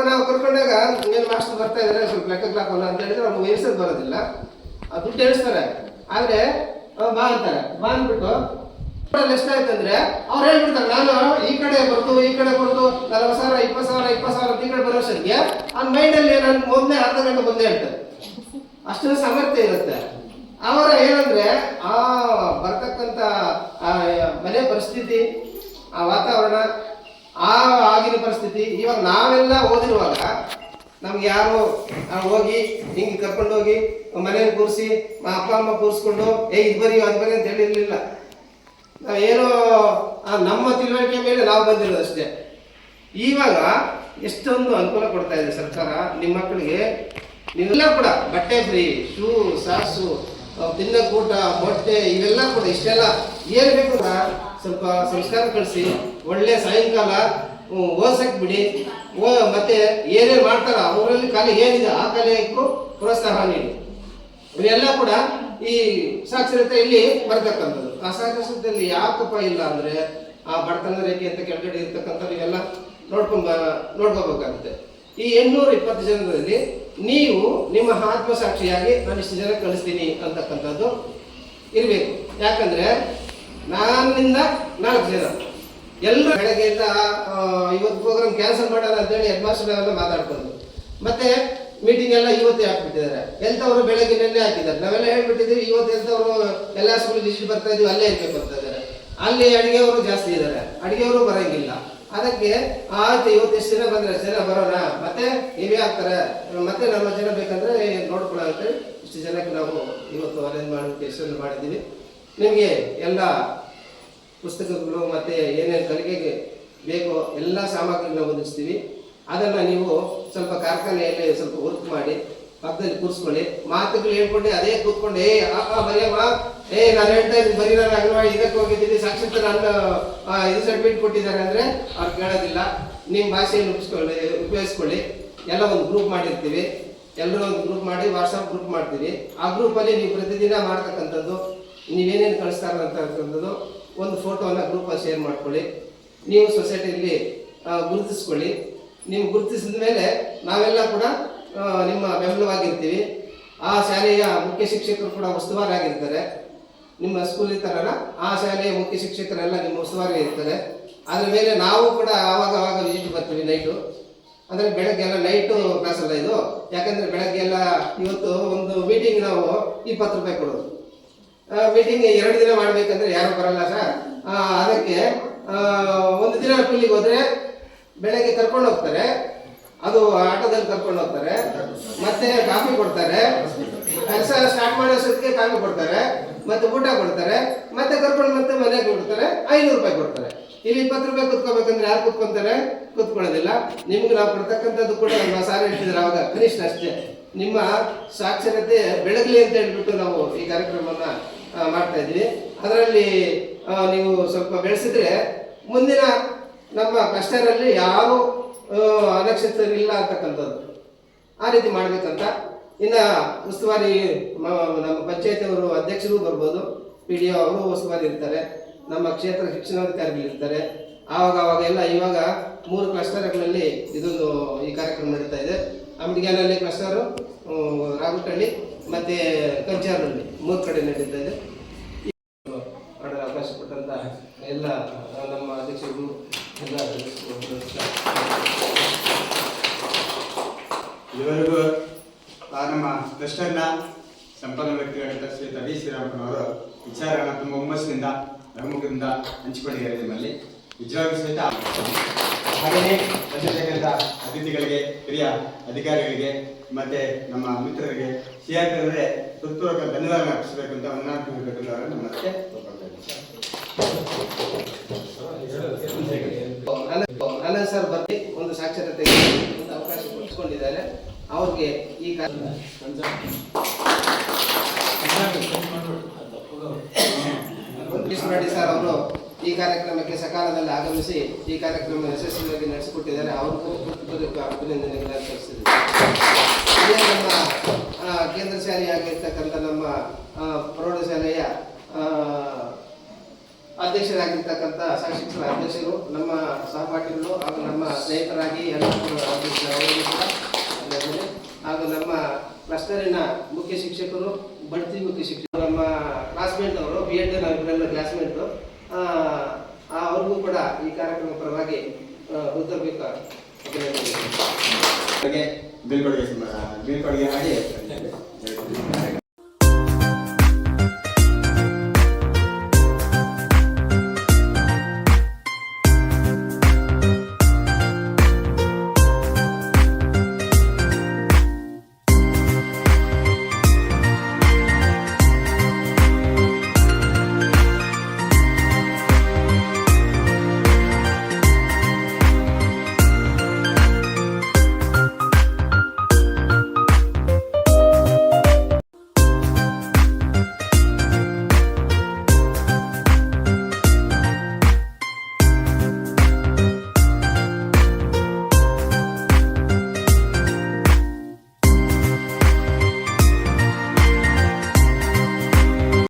ನಾವು ಕರ್ಕೊಂಡಾಗ ಏನು ಮಾಸ್ಟರ್ ಬರ್ತಾ ಇದ್ದಾರೆ, ಸ್ವಲ್ಪ ಲೆಕ್ಕಕ್ಕೆ ಹಾಕೋಲ್ಲ ಅಂತ ಹೇಳಿದ್ರೆ ಅವ್ರು ವಯಸ್ಸಲ್ಲಿ ಬರೋದಿಲ್ಲ, ದುಡ್ಡು ಹೇಳಿಸ್ತಾರೆ. ಆದರೆ ಬಾ ಅಂತಾರೆ. ಬಾ ಅಂದ್ಬಿಟ್ಟು ಎಷ್ಟಾಯ್ತು ಅಂದರೆ ಅವ್ರು ಹೇಳ್ಬಿಡ್ತಾರೆ, ನಾನು ಈ ಕಡೆ ಬರ್ದು ಈ ಕಡೆ ಬರ್ದು 40,000 20,000 ಅಂತ ಈ ಕಡೆ ಬರೋ ವರ್ಷಕ್ಕೆ ಅವ್ನ ಮೈಂಡಲ್ಲಿ ನಾನು ಮೊದಲೇ ಅರ್ಧ ಗಂಟೆ ಬಂದೇ ಹೇಳ್ತಾರೆ. ಅಷ್ಟು ಸಾಮರ್ಥ್ಯ ಇರುತ್ತೆ. ಅವರ ಏನಂದ್ರೆ ಆ ಬರ್ತಕ್ಕಂಥ ಮನೆ ಪರಿಸ್ಥಿತಿ, ಆ ವಾತಾವರಣ, ಆಗಿನ ಪರಿಸ್ಥಿತಿ. ಇವಾಗ ನಾವೆಲ್ಲ ಓದಿರುವಾಗ ನಮ್ಗೆ ಯಾರು ಹೋಗಿ ಹಿಂಗೆ ಕರ್ಕೊಂಡೋಗಿ ಮನೇಲಿ ಕೂರಿಸಿ ಅಪ್ಪ ಅಮ್ಮ ಕೂರಿಸ್ಕೊಂಡು ಇದು ಬರೀ ಅದು ಬರೀ ಅಂತ ಹೇಳಿರ್ಲಿಲ್ಲ. ನಾವೇನೋ ನಮ್ಮ ತಿಳುವಳಿಕೆ ಮೇಲೆ ನಾವು ಬಂದಿರೋದು ಅಷ್ಟೇ. ಇವಾಗ ಎಷ್ಟೊಂದು ಅನುಕೂಲ ಕೊಡ್ತಾ ಇದೆ ಸರ್ಕಾರ ನಿಮ್ಮ ಮಕ್ಕಳಿಗೆ. ನೀವೆಲ್ಲ ಕೂಡ ಬಟ್ಟೆ ಫ್ರೀ, ಶೂ, ಸಾಸು, ತಿನ್ನಕೂಟ, ಮೊಟ್ಟೆ ಇವೆಲ್ಲ ಕೂಡ ಇಷ್ಟೆಲ್ಲ ಏನು ಬೇಕು ಸ್ವಲ್ಪ ಸಂಸ್ಕಾರ ಕಳಿಸಿ ಒಳ್ಳೆ ಸಾಯಂಕಾಲ ಓದ್ಸಕ್ಕೆ ಬಿಡಿ. ಮತ್ತೆ ಏನೇನು ಮಾಡ್ತಾರ ಅವರಲ್ಲಿ ಕಲೆ ಏನಿದೆ ಆ ಕಲೆಗೂ ಪ್ರೋತ್ಸಾಹ ನೀಡಿ. ಇವೆಲ್ಲ ಕೂಡ ಈ ಸಾಕ್ಷರತೆಯಲ್ಲಿ ಬರ್ತಕ್ಕಂಥದ್ದು. ಆ ಸಾಕ್ಷರತೆಯಲ್ಲಿ ಯಾಕಪ್ಪ ಇಲ್ಲ ಅಂದರೆ ಆ ಬಡತನ ರೇಖೆ ಅಂತ ಕೆಳಗಡೆ ಇರ್ತಕ್ಕಂಥದ್ದು ಇವೆಲ್ಲ ನೋಡ್ಕೋಬೇಕಾಗುತ್ತೆ. ಈ 820 ಜನರಲ್ಲಿ ನೀವು ನಿಮ್ಮ ಆತ್ಮಸಾಕ್ಷಿಯಾಗಿ ನಾನು ಇಷ್ಟು ಜನ ಕಳಿಸ್ತೀನಿ ಅಂತಕ್ಕಂಥದ್ದು ಇರಬೇಕು. ಯಾಕಂದರೆ ನನ್ನಿಂದ 4 ಜನ ಎಲ್ಲರೂ ಬೆಳಗ್ಗೆಯಿಂದ ಇವತ್ತು ಪ್ರೋಗ್ರಾಮ್ ಕ್ಯಾನ್ಸಲ್ ಮಾಡೋಣ ಅಂತೇಳಿ ಹೆಡ್ ಮಾಸ್ಟರ್ ಎಲ್ಲ ಮಾತಾಡ್ಕೊಂಡು ಮತ್ತೆ ಮೀಟಿಂಗ್ ಎಲ್ಲ ಇವತ್ತೇ ಹಾಕ್ಬಿಟ್ಟಿದ್ದಾರೆ. ಎಂಥವರು ಬೆಳಗ್ಗೆ ನೆನ್ನೆ ಹಾಕಿದ್ದಾರೆ. ನಾವೆಲ್ಲ ಹೇಳ್ಬಿಟ್ಟಿದ್ದೀವಿ ಇವತ್ತು ಎಂಥವರು ಎಲ್ಲ ಸ್ಕೂಲ್ ಲಿಸ್ಟ್ ಬರ್ತಾ ಇದೀವಿ ಅಲ್ಲೇ ಇರ್ಬೇಕು ಅಂತ ಇದ್ದಾರೆ. ಅಲ್ಲಿ ಅಡುಗೆಯವರು ಜಾಸ್ತಿ ಇದ್ದಾರೆ, ಅಡುಗೆಯವರು ಬರೋಂಗಿಲ್ಲ. ಅದಕ್ಕೆ ಆಯ್ತು ಇವತ್ತು ಎಷ್ಟು ಜನ ಬಂದರೆ ಅಷ್ಟು ಜನ ಬರೋಣ, ಮತ್ತೆ ನೀವೇ ಆಗ್ತಾರೆ, ಮತ್ತೆ 40 ಜನ ಬೇಕಂದ್ರೆ ನೋಡ್ಕೊಳ್ಳೋ ಅಂತೇಳಿ ಇಷ್ಟು ಜನಕ್ಕೆ ನಾವು ಇವತ್ತು ಅರೇಂಜ್ ಮಾಡೋಕ್ಕೆ ಎಷ್ಟು ಮಾಡಿದ್ದೀವಿ. ನಿಮಗೆ ಎಲ್ಲ ಪುಸ್ತಕಗಳು ಮತ್ತು ಏನೇನು ಕಲಿಕೆಗೆ ಬೇಕೋ ಎಲ್ಲ ಸಾಮಗ್ರಿಗಳನ್ನ ಒದಗಿಸ್ತೀವಿ. ಅದನ್ನು ನೀವು ಸ್ವಲ್ಪ ಕಾರ್ಖಾನೆಯಲ್ಲಿ ಸ್ವಲ್ಪ ವರ್ಕ್ ಮಾಡಿ ಪಕ್ಕದಲ್ಲಿ ಕೂರಿಸ್ಕೊಳ್ಳಿ. ಮಾತುಗಳು ಹೇಳ್ಕೊಂಡು ಅದೇ ಕೂತ್ಕೊಂಡು ಬರೆಯಮ್ಮ, ನಾನು ಹೇಳ್ತಾ ಇದ್ದೀನಿ ಬರೀ ನಾನು ಅಂಗನವಾಡಿ ಇದಕ್ಕೆ ಹೋಗಿದ್ದೀನಿ ಸಾಕ್ಷರತೆ ನಾನು ಇದು ಸರ್ಟಿಫಿಕೇಟ್ ಕೊಟ್ಟಿದ್ದಾರೆ ಅಂದರೆ ಅವ್ರು ಕೇಳೋದಿಲ್ಲ. ನಿಮ್ಮ ಭಾಷೆಯನ್ನು ಉಪಯೋಗಿಸ್ಕೊಳ್ಳಿ. ಎಲ್ಲ ಒಂದು ಗ್ರೂಪ್ ಮಾಡಿರ್ತೀವಿ, ಎಲ್ಲರೂ ಒಂದು ಗ್ರೂಪ್ ಮಾಡಿ ವಾಟ್ಸಪ್ ಗ್ರೂಪ್ ಮಾಡ್ತೀವಿ. ಆ ಗ್ರೂಪಲ್ಲಿ ನೀವು ಪ್ರತಿದಿನ ಮಾಡ್ತಕ್ಕಂಥದ್ದು ನೀವೇನೇನು ಕಳಿಸ್ತಾರಂತಕ್ಕಂಥದ್ದು ಒಂದು ಫೋಟೋವನ್ನು ಗ್ರೂಪಲ್ಲಿ ಶೇರ್ ಮಾಡ್ಕೊಳ್ಳಿ. ನೀವು ಸೊಸೈಟಿಯಲ್ಲಿ ಗುರುತಿಸ್ಕೊಳ್ಳಿ. ನೀವು ಗುರುತಿಸಿದ ಮೇಲೆ ನಾವೆಲ್ಲ ಕೂಡ ನಿಮ್ಮ ಬೆಂಬಲವಾಗಿರ್ತೀವಿ. ಆ ಶಾಲೆಯ ಮುಖ್ಯ ಶಿಕ್ಷಕರು ಕೂಡ ಉಸ್ತುವಾರಾಗಿರ್ತಾರೆ. ನಿಮ್ಮ ಸ್ಕೂಲ್ ಇರ್ತಾರಲ್ಲ, ಆ ಶಾಲೆಯ ಮುಖ್ಯ ಶಿಕ್ಷಕರೆಲ್ಲ ನಿಮ್ಮ ಉಸ್ತುವಾರಿ ಇರ್ತಾರೆ. ಅದ್ರ ಮೇಲೆ ನಾವು ಕೂಡ ಆವಾಗ ವಿಸಿಟ್ ಬರ್ತೀವಿ ನೈಟು. ಅಂದರೆ ಬೆಳಗ್ಗೆ ಎಲ್ಲ ನೈಟು ಕ್ಲಾಸ್ ಅಲ್ಲ ಇದು. ಯಾಕಂದರೆ ಬೆಳಗ್ಗೆ ಎಲ್ಲ ಇವತ್ತು ಒಂದು ಮೀಟಿಂಗ್ ನಾವು 20 ರೂಪಾಯಿ ಕೊಡೋದು. ಮೀಟಿಂಗ್ 2 ದಿನ ಮಾಡಬೇಕಂದ್ರೆ ಯಾರು ಬರಲ್ಲ ಸರ್. ಅದಕ್ಕೆ ಒಂದು ದಿನ ಕೂಲಿಗೆ ಹೋದರೆ ಬೆಳಗ್ಗೆ ಕರ್ಕೊಂಡು ಹೋಗ್ತಾರೆ, ಅದು ಆಟೋದಲ್ಲಿ ಕರ್ಕೊಂಡು ಹೋಗ್ತಾರೆ, ಮತ್ತೆ ಕಾಫಿ ಕೊಡ್ತಾರೆ, ಕೆಲಸ ಸ್ಟಾರ್ಟ್ ಮಾಡೋಷ್ಟೊತ್ತಿಗೆ ಕಾಫಿ ಕೊಡ್ತಾರೆ, ಮತ್ತೆ ಊಟ ಕೊಡ್ತಾರೆ, ಮತ್ತೆ ಕರ್ಕೊಂಡು ಮತ್ತೆ ಮನೆಗೆ ಕೊಡ್ತಾರೆ, 500 ರೂಪಾಯಿ ಕೊಡ್ತಾರೆ. ಇಲ್ಲಿ 20 ರೂಪಾಯಿ ಕುತ್ಕೋಬೇಕಂದ್ರೆ ಯಾರು ಕುತ್ಕೊಂತಾರೆ? ಕುತ್ಕೊಳ್ಳೋದಿಲ್ಲ. ನಿಮ್ಗೆ ನಾವು ಕೊಡ್ತಕ್ಕಂಥದ್ದು ಕೂಡ ನಮ್ಮ ಸಾರ್ ಹೇಳ್ತಿದ್ರು ಅವಾಗ, ಕನಿಷ್ಠ ಅಷ್ಟೇ ನಿಮ್ಮ ಸಾಕ್ಷರತೆ ಬೆಳಗಲಿ ಅಂತ ಹೇಳ್ಬಿಟ್ಟು ನಾವು ಈ ಕಾರ್ಯಕ್ರಮವನ್ನು ಮಾಡ್ತಾ ಇದ್ವಿ. ಅದರಲ್ಲಿ ನೀವು ಸ್ವಲ್ಪ ಬೆಳೆಸಿದ್ರೆ ಮುಂದಿನ ನಮ್ಮ ಕ್ಲಸ್ಟರಲ್ಲಿ ಯಾರು ಅನಕ್ಷರಿಲ್ಲ ಅಂತಕ್ಕಂಥದ್ದು ಆ ರೀತಿ ಮಾಡಬೇಕಂತ. ಇನ್ನು ಉಸ್ತುವಾರಿ ನಮ್ಮ ಪಂಚಾಯತಿಯವರು ಅಧ್ಯಕ್ಷರು ಬರ್ಬೋದು, PDO ಅವರು ಉಸ್ತುವಾರಿ ಇರ್ತಾರೆ, ನಮ್ಮ ಕ್ಷೇತ್ರ ಶಿಕ್ಷಣಾಧಿಕಾರಿಗಳು ಇರ್ತಾರೆ. ಆವಾಗ ಎಲ್ಲ ಇವಾಗ 3 ಕ್ಲಸ್ಟರ್ಗಳಲ್ಲಿ ಇದೊಂದು ಈ ಕಾರ್ಯಕ್ರಮ ನಡೀತಾ ಇದೆ. ಅಮಡಿಗ್ಯಾನಲ್ಲಿ ಕ್ಲಸ್ಟರು, ರಾಗುಟ್ಟಳ್ಳಿ ಮತ್ತು ಕಂಚಾರಲ್ಲಿ 3 ಕಡೆ ನಡೀತಾ ಇದೆ. ಮಾಡಲು ಅವಕಾಶ ಕೊಟ್ಟಂತ ಎಲ್ಲ ನಮ್ಮ ಅಧ್ಯಕ್ಷರು ಎಲ್ಲ ಇದುವರೆಗೂ ನಮ್ಮ ಕ್ಲಸ್ಟರ್ನ ಸಂಪನ್ನ ವ್ಯಕ್ತಿಗಳಾದ ಶ್ರೀ ಡಿ ಶ್ರೀರಾಮಪ್ಪನವರು ವಿಚಾರಗಳನ್ನ ತುಂಬ ಹುಮ್ಮಸ್ಸಿನಿಂದ ನಗುಮುಖದಿಂದ ಹಂಚಿಕೊಂಡಿದ್ದಾರೆ ನಿಮ್ಮಲ್ಲಿ. ನಿಜವಾಗಿ ಸಹಿತ ಹಾಗೆಯೇ ಬಂದಿರತಕ್ಕಂಥ ಅತಿಥಿಗಳಿಗೆ, ಹಿರಿಯ ಅಧಿಕಾರಿಗಳಿಗೆ ಮತ್ತು ನಮ್ಮ ಮಿತ್ರರಿಗೆ, CRP ಅವರೇ ಹೃತ್ಪೂರ್ವಕ ಧನ್ಯವಾದ ಅರ್ಪಿಸಬೇಕು ಅಂತ ನಮ್ಮ ಮತ್ತೆ ಆನಂದ್ ಸರ್ ಬರ್ತಿ ಒಂದು ಸಾಕ್ಷರತೆಗೆ ಒಂದು ಅವಕಾಶ ಕೊಡಿಸ್ಕೊಂಡಿದ್ದಾರೆ. ಅವ್ರಿಗೆ ಈ ರೆಡ್ಡಿ ಸರ್ ಅವರು ಈ ಕಾರ್ಯಕ್ರಮಕ್ಕೆ ಸಕಾಲದಲ್ಲಿ ಆಗಮಿಸಿ ಈ ಕಾರ್ಯಕ್ರಮ ಯಶಸ್ವಿಯಾಗಿ ನಡೆಸಿಕೊಟ್ಟಿದ್ದಾರೆ. ಅವ್ರಿಗೂ ಅಭಿನಂದನೆಗಳನ್ನು ಸಲ್ಲಿಸಿದ್ದಾರೆ. ನಮ್ಮ ಕೇಂದ್ರ ಶಾಲೆಯಾಗಿರ್ತಕ್ಕಂಥ ನಮ್ಮ ಪ್ರೌಢಶಾಲೆಯ ಅಧ್ಯಕ್ಷರಾಗಿರ್ತಕ್ಕಂಥ ಸಹಶಿಕ್ಷಣ ಅಧ್ಯಕ್ಷರು, ನಮ್ಮ ಸಹಪಾಠಿಗಳು ಹಾಗೂ ನಮ್ಮ ಸ್ನೇಹಿತರಾಗಿ ಎಲ್ಲ ಅವರಿಗೂ ಕೂಡ ಹಾಗೂ ನಮ್ಮ ಕ್ಲಸ್ಟರಿನ ಮುಖ್ಯ ಶಿಕ್ಷಕರು, ಬಡ್ತಿ ಮುಖ್ಯ ಶಿಕ್ಷಕರು, ನಮ್ಮ ಕ್ಲಾಸ್ಮೇಟ್ ಅವರು B.Ed ನಾವೆಲ್ಲ ಕ್ಲಾಸ್ಮೇಟು, ಅವ್ರಿಗೂ ಕೂಡ ಈ ಕಾರ್ಯಕ್ರಮ ಪರವಾಗಿ ಹೃದಯಪೂರ್ವಕ ಬೀಳ್ಕೊಡುಗೆ ಮಾಡಿ